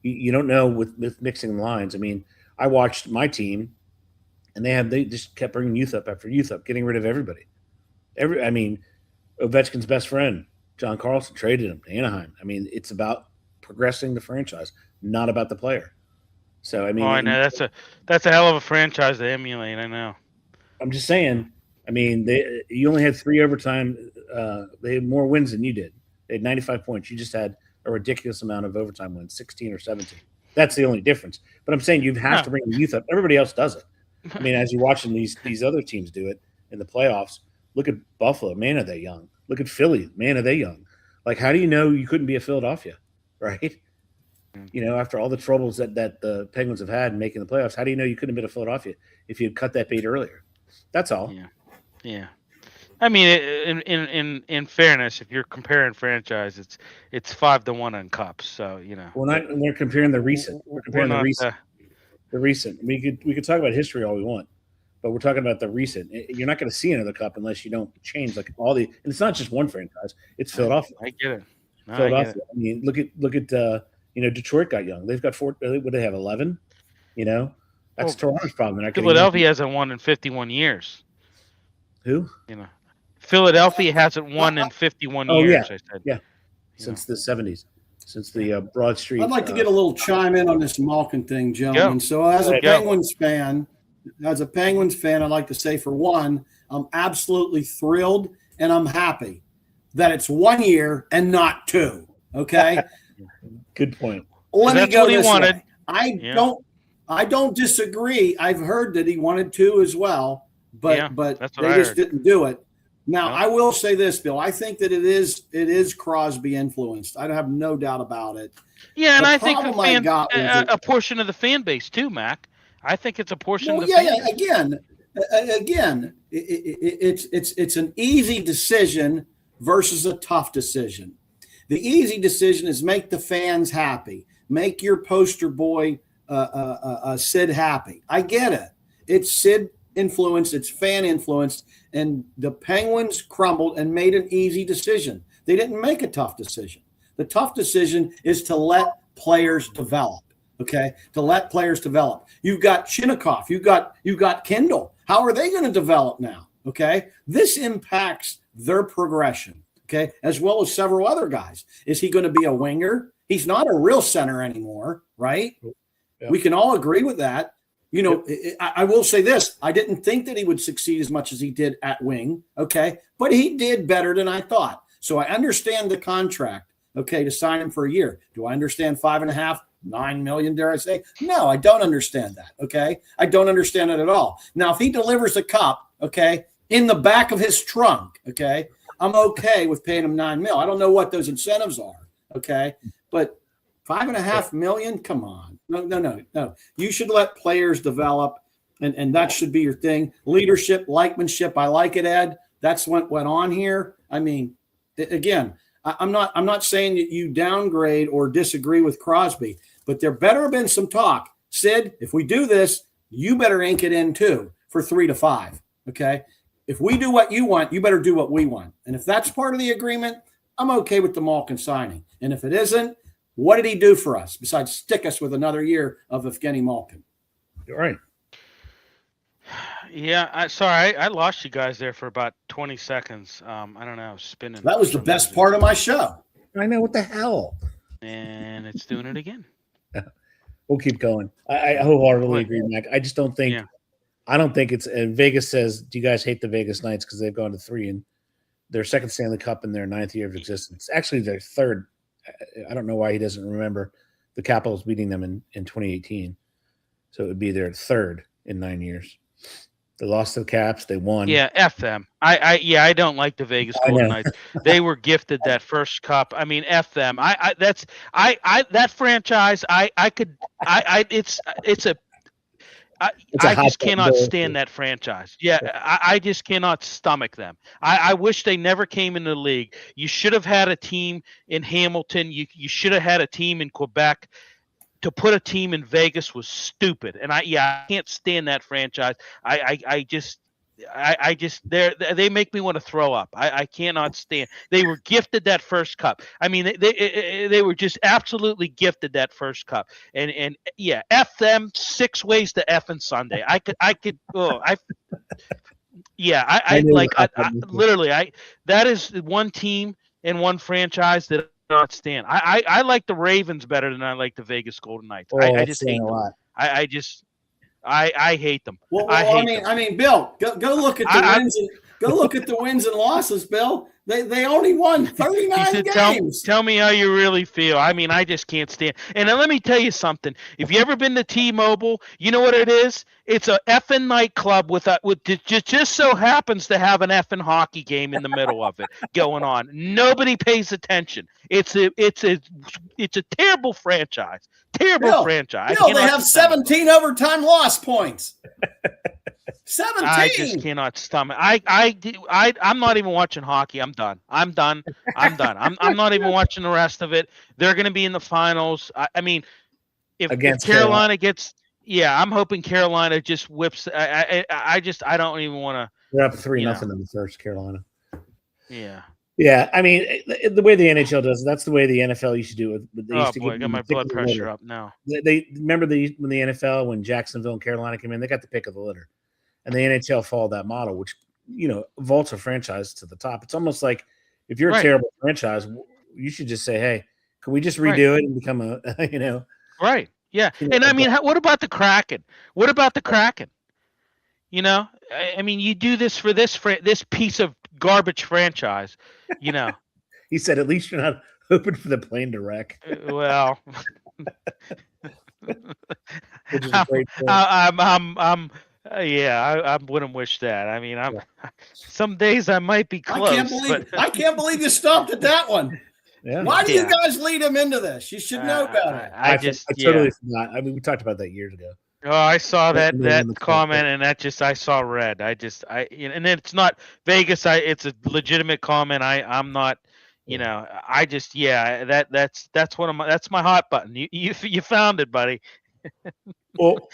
You don't know with mixing lines. I mean, I watched my team and they just kept bringing youth up after youth up, getting rid of everybody. Ovechkin's best friend, John Carlson, traded him to Anaheim. I mean, it's about progressing the franchise, not about the player. So I mean, I know that's a hell of a franchise to emulate. I know. I'm just saying. I mean, you only had 3 overtime. They had more wins than you did. They had 95 points. You just had a ridiculous amount of overtime wins, 16 or 17. That's the only difference. But I'm saying you have to bring the youth up. Everybody else does it. I mean, as you're watching these other teams do it in the playoffs, look at Buffalo. Man, are they young? Look at Philly. Man, are they young? Like, how do you know you couldn't be a Philadelphia, right? After all the troubles that the Penguins have had in making the playoffs, how do you know you couldn't have been a Philadelphia if you had cut that bait earlier? That's all. Yeah. I mean, in fairness, if you're comparing franchise, it's 5-1 on cups. So We're comparing the recent. We're comparing the recent. The recent. We could talk about history all we want, but we're talking about the recent. You're not going to see another cup unless you don't change like all the. And it's not just one franchise. It's Philadelphia. I get it. No, Philadelphia. I mean, look at Detroit got young. They've got 4. What do they have? 11. That's Toronto's problem. Philadelphia hasn't won in 51 years. Who? Philadelphia hasn't won in 51 years. Yeah. I said. Yeah. Since the 70s. Since the Broad Street. I'd like to get a little chime in on this Malkin thing, gentlemen. Yeah. So as a Penguins fan, I'd like to say, for one, I'm absolutely thrilled and I'm happy that it's 1 year and not 2. Okay. Good point. Let me go this way. I don't disagree. I've heard that he wanted 2 as well, but they just didn't do it. Now, I will say this, Bill. I think that it is Crosby influenced. I have no doubt about it. Yeah, and I think a portion of the fan base too, Mac. I think it's a portion of the fan base. Again, it's an easy decision versus a tough decision. The easy decision is make the fans happy. Make your poster boy Sid happy. I get it. It's Sid influenced, it's fan influenced, and the Penguins crumbled and made an easy decision. They didn't make a tough decision. The tough decision is to let players develop. Okay, to let players develop. You've got Shinnikov, you've got Kendall. How are they going to develop now? Okay, this impacts their progression. Okay, as well as several other guys. Is he going to be a winger? He's not a real center anymore, right? Yeah. We can all agree with that. I will say this. I didn't think that he would succeed as much as he did at wing, okay? But he did better than I thought. So I understand the contract, okay, to sign him for a year. Do I understand 5.5, $9 million, dare I say? No, I don't understand that, okay? I don't understand it at all. Now, if he delivers a cup, okay, in the back of his trunk, okay, I'm okay with paying him $9 million. I don't know what those incentives are, okay? But $5.5 million, come on. No. You should let players develop, and that should be your thing. Leadership, likemanship, I like it, Ed. That's what went on here. I mean, again, I'm not saying that you downgrade or disagree with Crosby, but there better have been some talk. Sid, if we do this, you better ink it in too for 3 to 5, okay? If we do what you want, you better do what we want. And if that's part of the agreement, I'm okay with the Malkin signing. And if it isn't, what did he do for us besides stick us with another year of Evgeny Malkin? All right. Yeah, I lost you guys there for about 20 seconds. I don't know, I was spinning. That was the best part of my show. I know, what the hell? And it's doing it again. We'll keep going. I wholeheartedly agree, Mac. I just don't think. Yeah. I don't think it's. And Vegas says, "Do you guys hate the Vegas Knights because they've gone to 3 and their second Stanley Cup in their 9th year of existence? Actually, their 3rd. I don't know why he doesn't remember the Capitals beating them in 2018. So it would be their 3rd in 9 years. They lost to the Caps. They won. Yeah, F them. I don't like the Vegas Golden Knights. They were gifted that first cup. I mean, F them. That franchise. I just cannot stand that franchise. Yeah, I just cannot stomach them. I wish they never came into the league. You should have had a team in Hamilton. You should have had a team in Quebec. To put a team in Vegas was stupid. And I can't stand that franchise. I just they make me want to throw up. I cannot stand. They were gifted that first cup. I mean, they were just absolutely gifted that first cup. And yeah, F them 6 ways to F and Sunday. Literally, that is one team and one franchise that I cannot stand. I like the Ravens better than I like the Vegas Golden Knights. I just hate them. I hate them. Well, I mean, Bill, go look at the wins. Go look at the wins and losses, Bill. They only won 39 games. Tell me how you really feel. I mean, I just can't stand. And let me tell you something. If you ever been to T-Mobile, you know what it is? It's a effing nightclub with just so happens to have an effing hockey game in the middle of it going on. Nobody pays attention. It's a terrible franchise. Terrible franchise. Bill, they have 17 overtime loss points. 17. I just cannot stomach. I'm not even watching hockey. I'm done. I'm done. I'm not even watching the rest of it. They're going to be in the finals. I mean, if Carolina gets, I'm hoping Carolina just whips. I don't even want to. They're up 3-0 in the first, Carolina. Yeah. Yeah, I mean, the way the NHL does it, that's the way the NFL used to do it. I got my blood pressure up now. They remember when the NFL, when Jacksonville and Carolina came in, they got the pick of the litter. And the NHL followed that model, which, vaults a franchise to the top. It's almost like if you're a terrible franchise, you should just say, hey, can we just redo it and become a, Right. Yeah. And I mean, what about the Kraken? What about the Kraken? I mean, you do this for this piece of garbage franchise, He said, at least you're not hoping for the plane to wreck. Well, which is a great point. I wouldn't wish that. I mean, some days I might be close. I can't believe you stopped at that one. Yeah. Why do you guys lead him into this? You should know better. I totally forgot. I mean, we talked about that years ago. Oh, I saw that comment, and I saw red. And it's not Vegas. It's a legitimate comment. I'm not. That's my hot button. You found it, buddy. Well,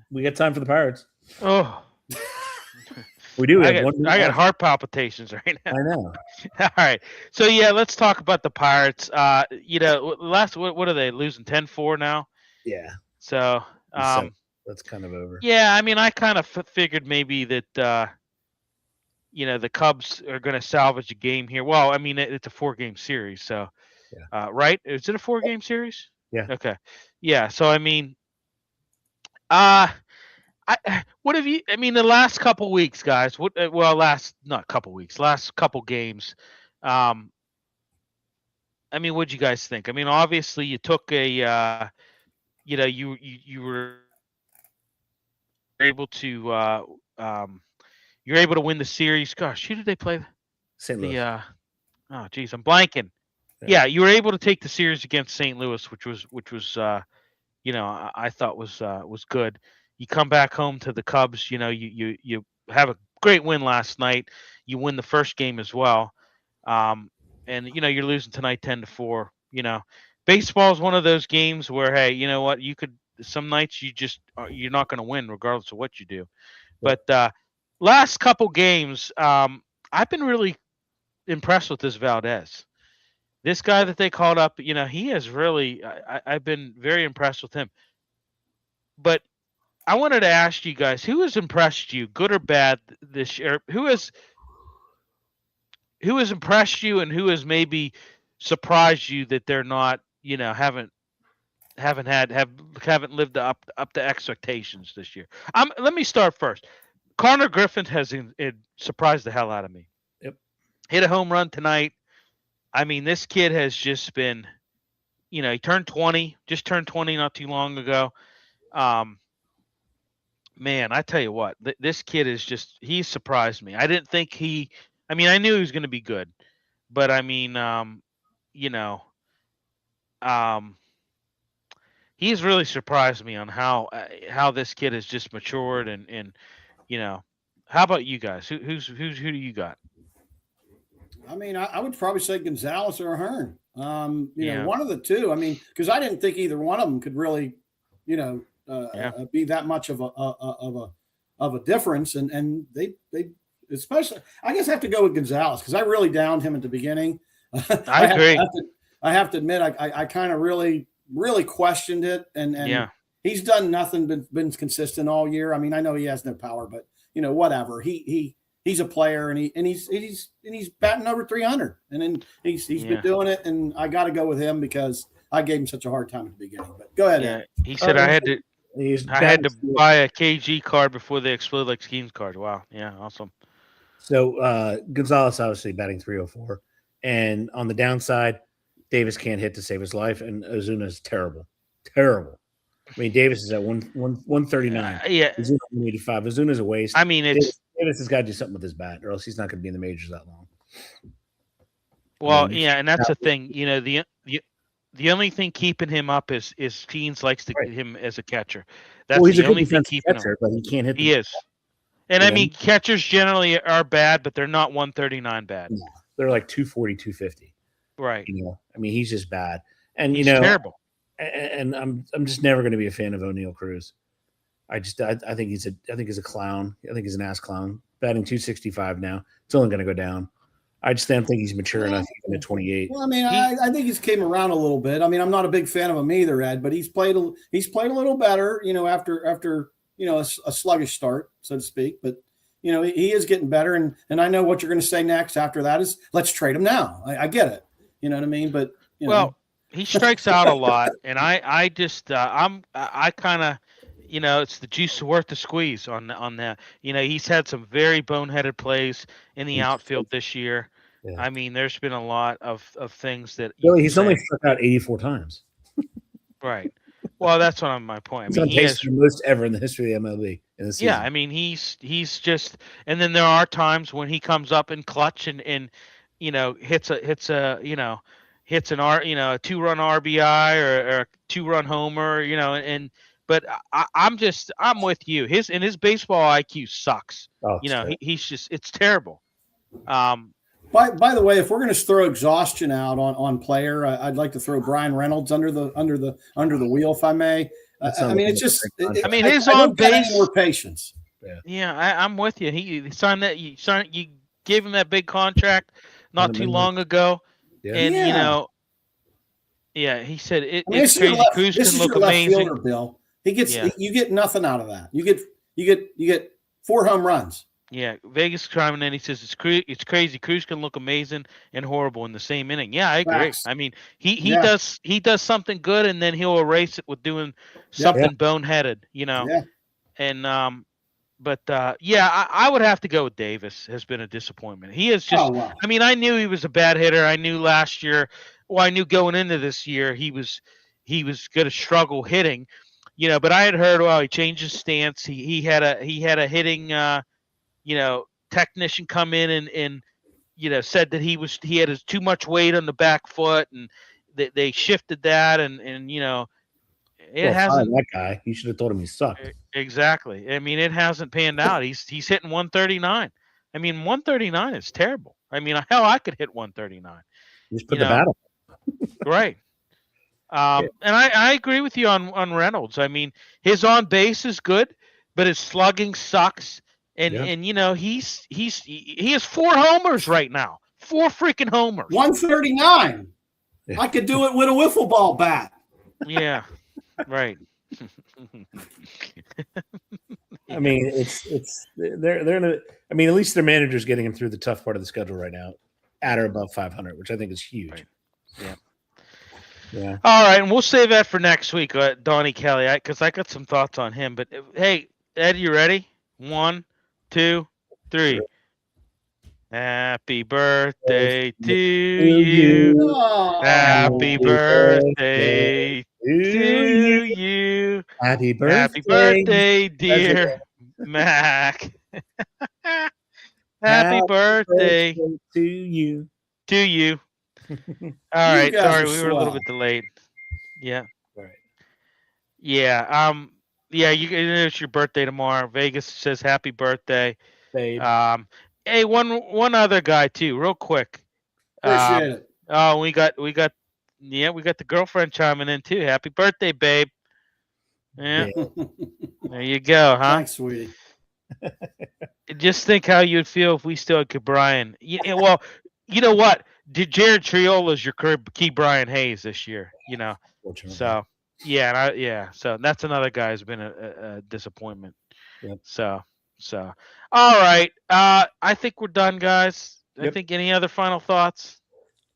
we got time for the Pirates. Oh, we do. I got heart palpitations right now. I know. All right, so let's talk about the Pirates. What are they losing 10-4 now? Yeah. So that's kind of over. Yeah, I mean, I kind of figured maybe that the Cubs are going to salvage a game here. Well, I mean, it's a 4-game series, so right? Is it a 4-game series? Yeah. Okay. Yeah. So I mean, what have you? I mean, the last couple weeks, guys. Last couple games. I mean, what'd you guys think? I mean, obviously, you took a, you were able to, you're able to win the series. Gosh, who did they play? St. Louis. Oh, geez, I'm blanking. Yeah, you were able to take the series against St. Louis, which was, I thought was good. You come back home to the Cubs. You have a great win last night. You win the first game as well, and you're losing tonight 10-4. Baseball is one of those games where, hey, you know what? You could some nights you're not going to win regardless of what you do. But last couple games, I've been really impressed with this Valdez. This guy that they called up, he has really. I've been very impressed with him. But I wanted to ask you guys, who has impressed you, good or bad, this year? Who has impressed you, and who has maybe surprised you that they're not, haven't lived up to expectations this year? Let me start first. Connor Griffin has surprised the hell out of me. Yep. Hit a home run tonight. I mean, this kid has just been, he turned 20 not too long ago. Man, I tell you what, this kid is he surprised me. I didn't think I knew he was going to be good, but I mean, he's really surprised me on how this kid has just matured and how about you guys? Who do you got? I mean, I would probably say Gonzalez or Hearn. One of the two. I mean, because I didn't think either one of them could really, be that much of a difference. And they especially, I guess I have to go with Gonzalez because I really downed him at the beginning. I agree. I have to admit, I kind of really questioned it, and he's done nothing, been consistent all year. I mean, I know he has no power, but whatever. He's a player, and he's batting over 300, and then he's been doing it. And I got to go with him because I gave him such a hard time at the beginning. But go ahead. Yeah, he said I had to buy a KG card before they explode like Schemes cards. Wow, yeah, awesome. So Gonzalez obviously batting 304, and on the downside, Davis can't hit to save his life, and Ozuna is terrible. I mean, Davis is at 139. Yeah, Ozuna 185. Ozuna's a waste. I mean, Davis has got to do something with his bat, or else he's not going to be in the majors that long. Well, and that's the thing. The only thing keeping him up is Fiends likes to Right. get him as a catcher. Well, That's he's a the good only thing defensive keeping him. catcher, but he can't hit. He is. And You I know? mean, catchers generally are bad, but they're not 139 bad. No, they're like 240, 250. Right. You know, I mean, he's just bad. And He's you know, terrible. and I'm just never going to be a fan of O'Neal Cruz. I think he's a clown. I think he's an ass clown. Batting 265 now. It's only going to go down. I just don't think he's mature enough even at 28. Well, I mean, I think he's came around a little bit. I mean, I'm not a big fan of him either, Ed, but he's played a little better, you know, after you know, a sluggish start, so to speak. But you know, he is getting better, and I know what you're going to say next after that is let's trade him now. I get it, you know what I mean? But you know. He strikes out a lot, and I just I kind of, you know, it's the juice worth the squeeze on that. You know, he's had some very boneheaded plays in the outfield this year. Yeah. I mean, there's been a lot of things that Really, he's only struck out 84 times. Right. Well, that's what my point. He's I mean, on pace for the most ever in the history of the MLB in the season. Yeah, I mean, he's just, and then there are times when he comes up in clutch and you know hits a a 2-run RBI or a 2-run homer, you know, but I'm with you. His baseball IQ sucks. Oh, you know, he's just, it's terrible. By the way, if we're going to throw exhaustion out on player, I'd like to throw Brian Reynolds under the wheel, if I may. I mean, it's just. His on base. More patience. Yeah, I'm with you. He signed that. You gave him that big contract not too long ago, and you know. Yeah, he said it's crazy. Cruz can look amazing. Fielder, Bill. He gets you get nothing out of that. You get 4 home runs. Yeah, Vegas chiming in. He says it's crazy. Cruz can look amazing and horrible in the same inning. Yeah, I agree. Facts. I mean, he does something good, and then he'll erase it with doing something boneheaded. You know, and I would have to go with Davis. Has been a disappointment. He is just. I mean, I knew he was a bad hitter. I knew last year. Well, I knew going into this year he was going to struggle hitting, you know. But I had heard, he changed his stance. He had a hitting, technician come in and you know said that he had too much weight on the back foot, and they shifted that, and you know it hasn't. That guy, you should have told him he sucked. Exactly. I mean, it hasn't panned out. He's hitting 139. I mean, 139 is terrible. I mean, hell, I could hit 139. Just put the battle. Right. And I agree with you on Reynolds. I mean, his on base is good, but his slugging sucks. And you know, he has 4 homers right now. 4 freaking homers. 139. Yeah. I could do it with a wiffle ball bat. Yeah. Right. I mean, they're in a. I mean, at least their manager's getting him through the tough part of the schedule right now, at or above 500, which I think is huge. Right. Yeah. Yeah. All right, and we'll save that for next week, Donnie Kelly, because I got some thoughts on him. But hey, Ed, you ready? 1, 2, 3. Sure. Happy birthday to you. Oh, happy birthday to you. Happy birthday. Happy birthday, dear Mac. Happy birthday to you. To you. All right. Sorry, we were a little bit delayed. Yeah. All right. Yeah. Yeah. It's your birthday tomorrow. Vegas says happy birthday, babe. Hey, one other guy too, real quick. Appreciate it. Oh, we got the girlfriend chiming in too. Happy birthday, babe. Yeah. There you go, huh? Thanks, sweetie. Just think how you'd feel if we still had Brian. Well, you know what? Jared Triola's your key Brian Hayes this year, you know. So so that's another guy who's been a disappointment. Yep. So all right. I think we're done, guys. Yep. I think any other final thoughts?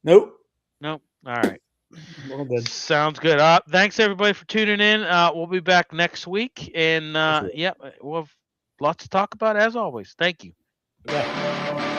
Nope. All right. Well, good. Sounds good. Thanks everybody for tuning in. We'll be back next week, and we'll have lots to talk about as always. Thank you. Yeah.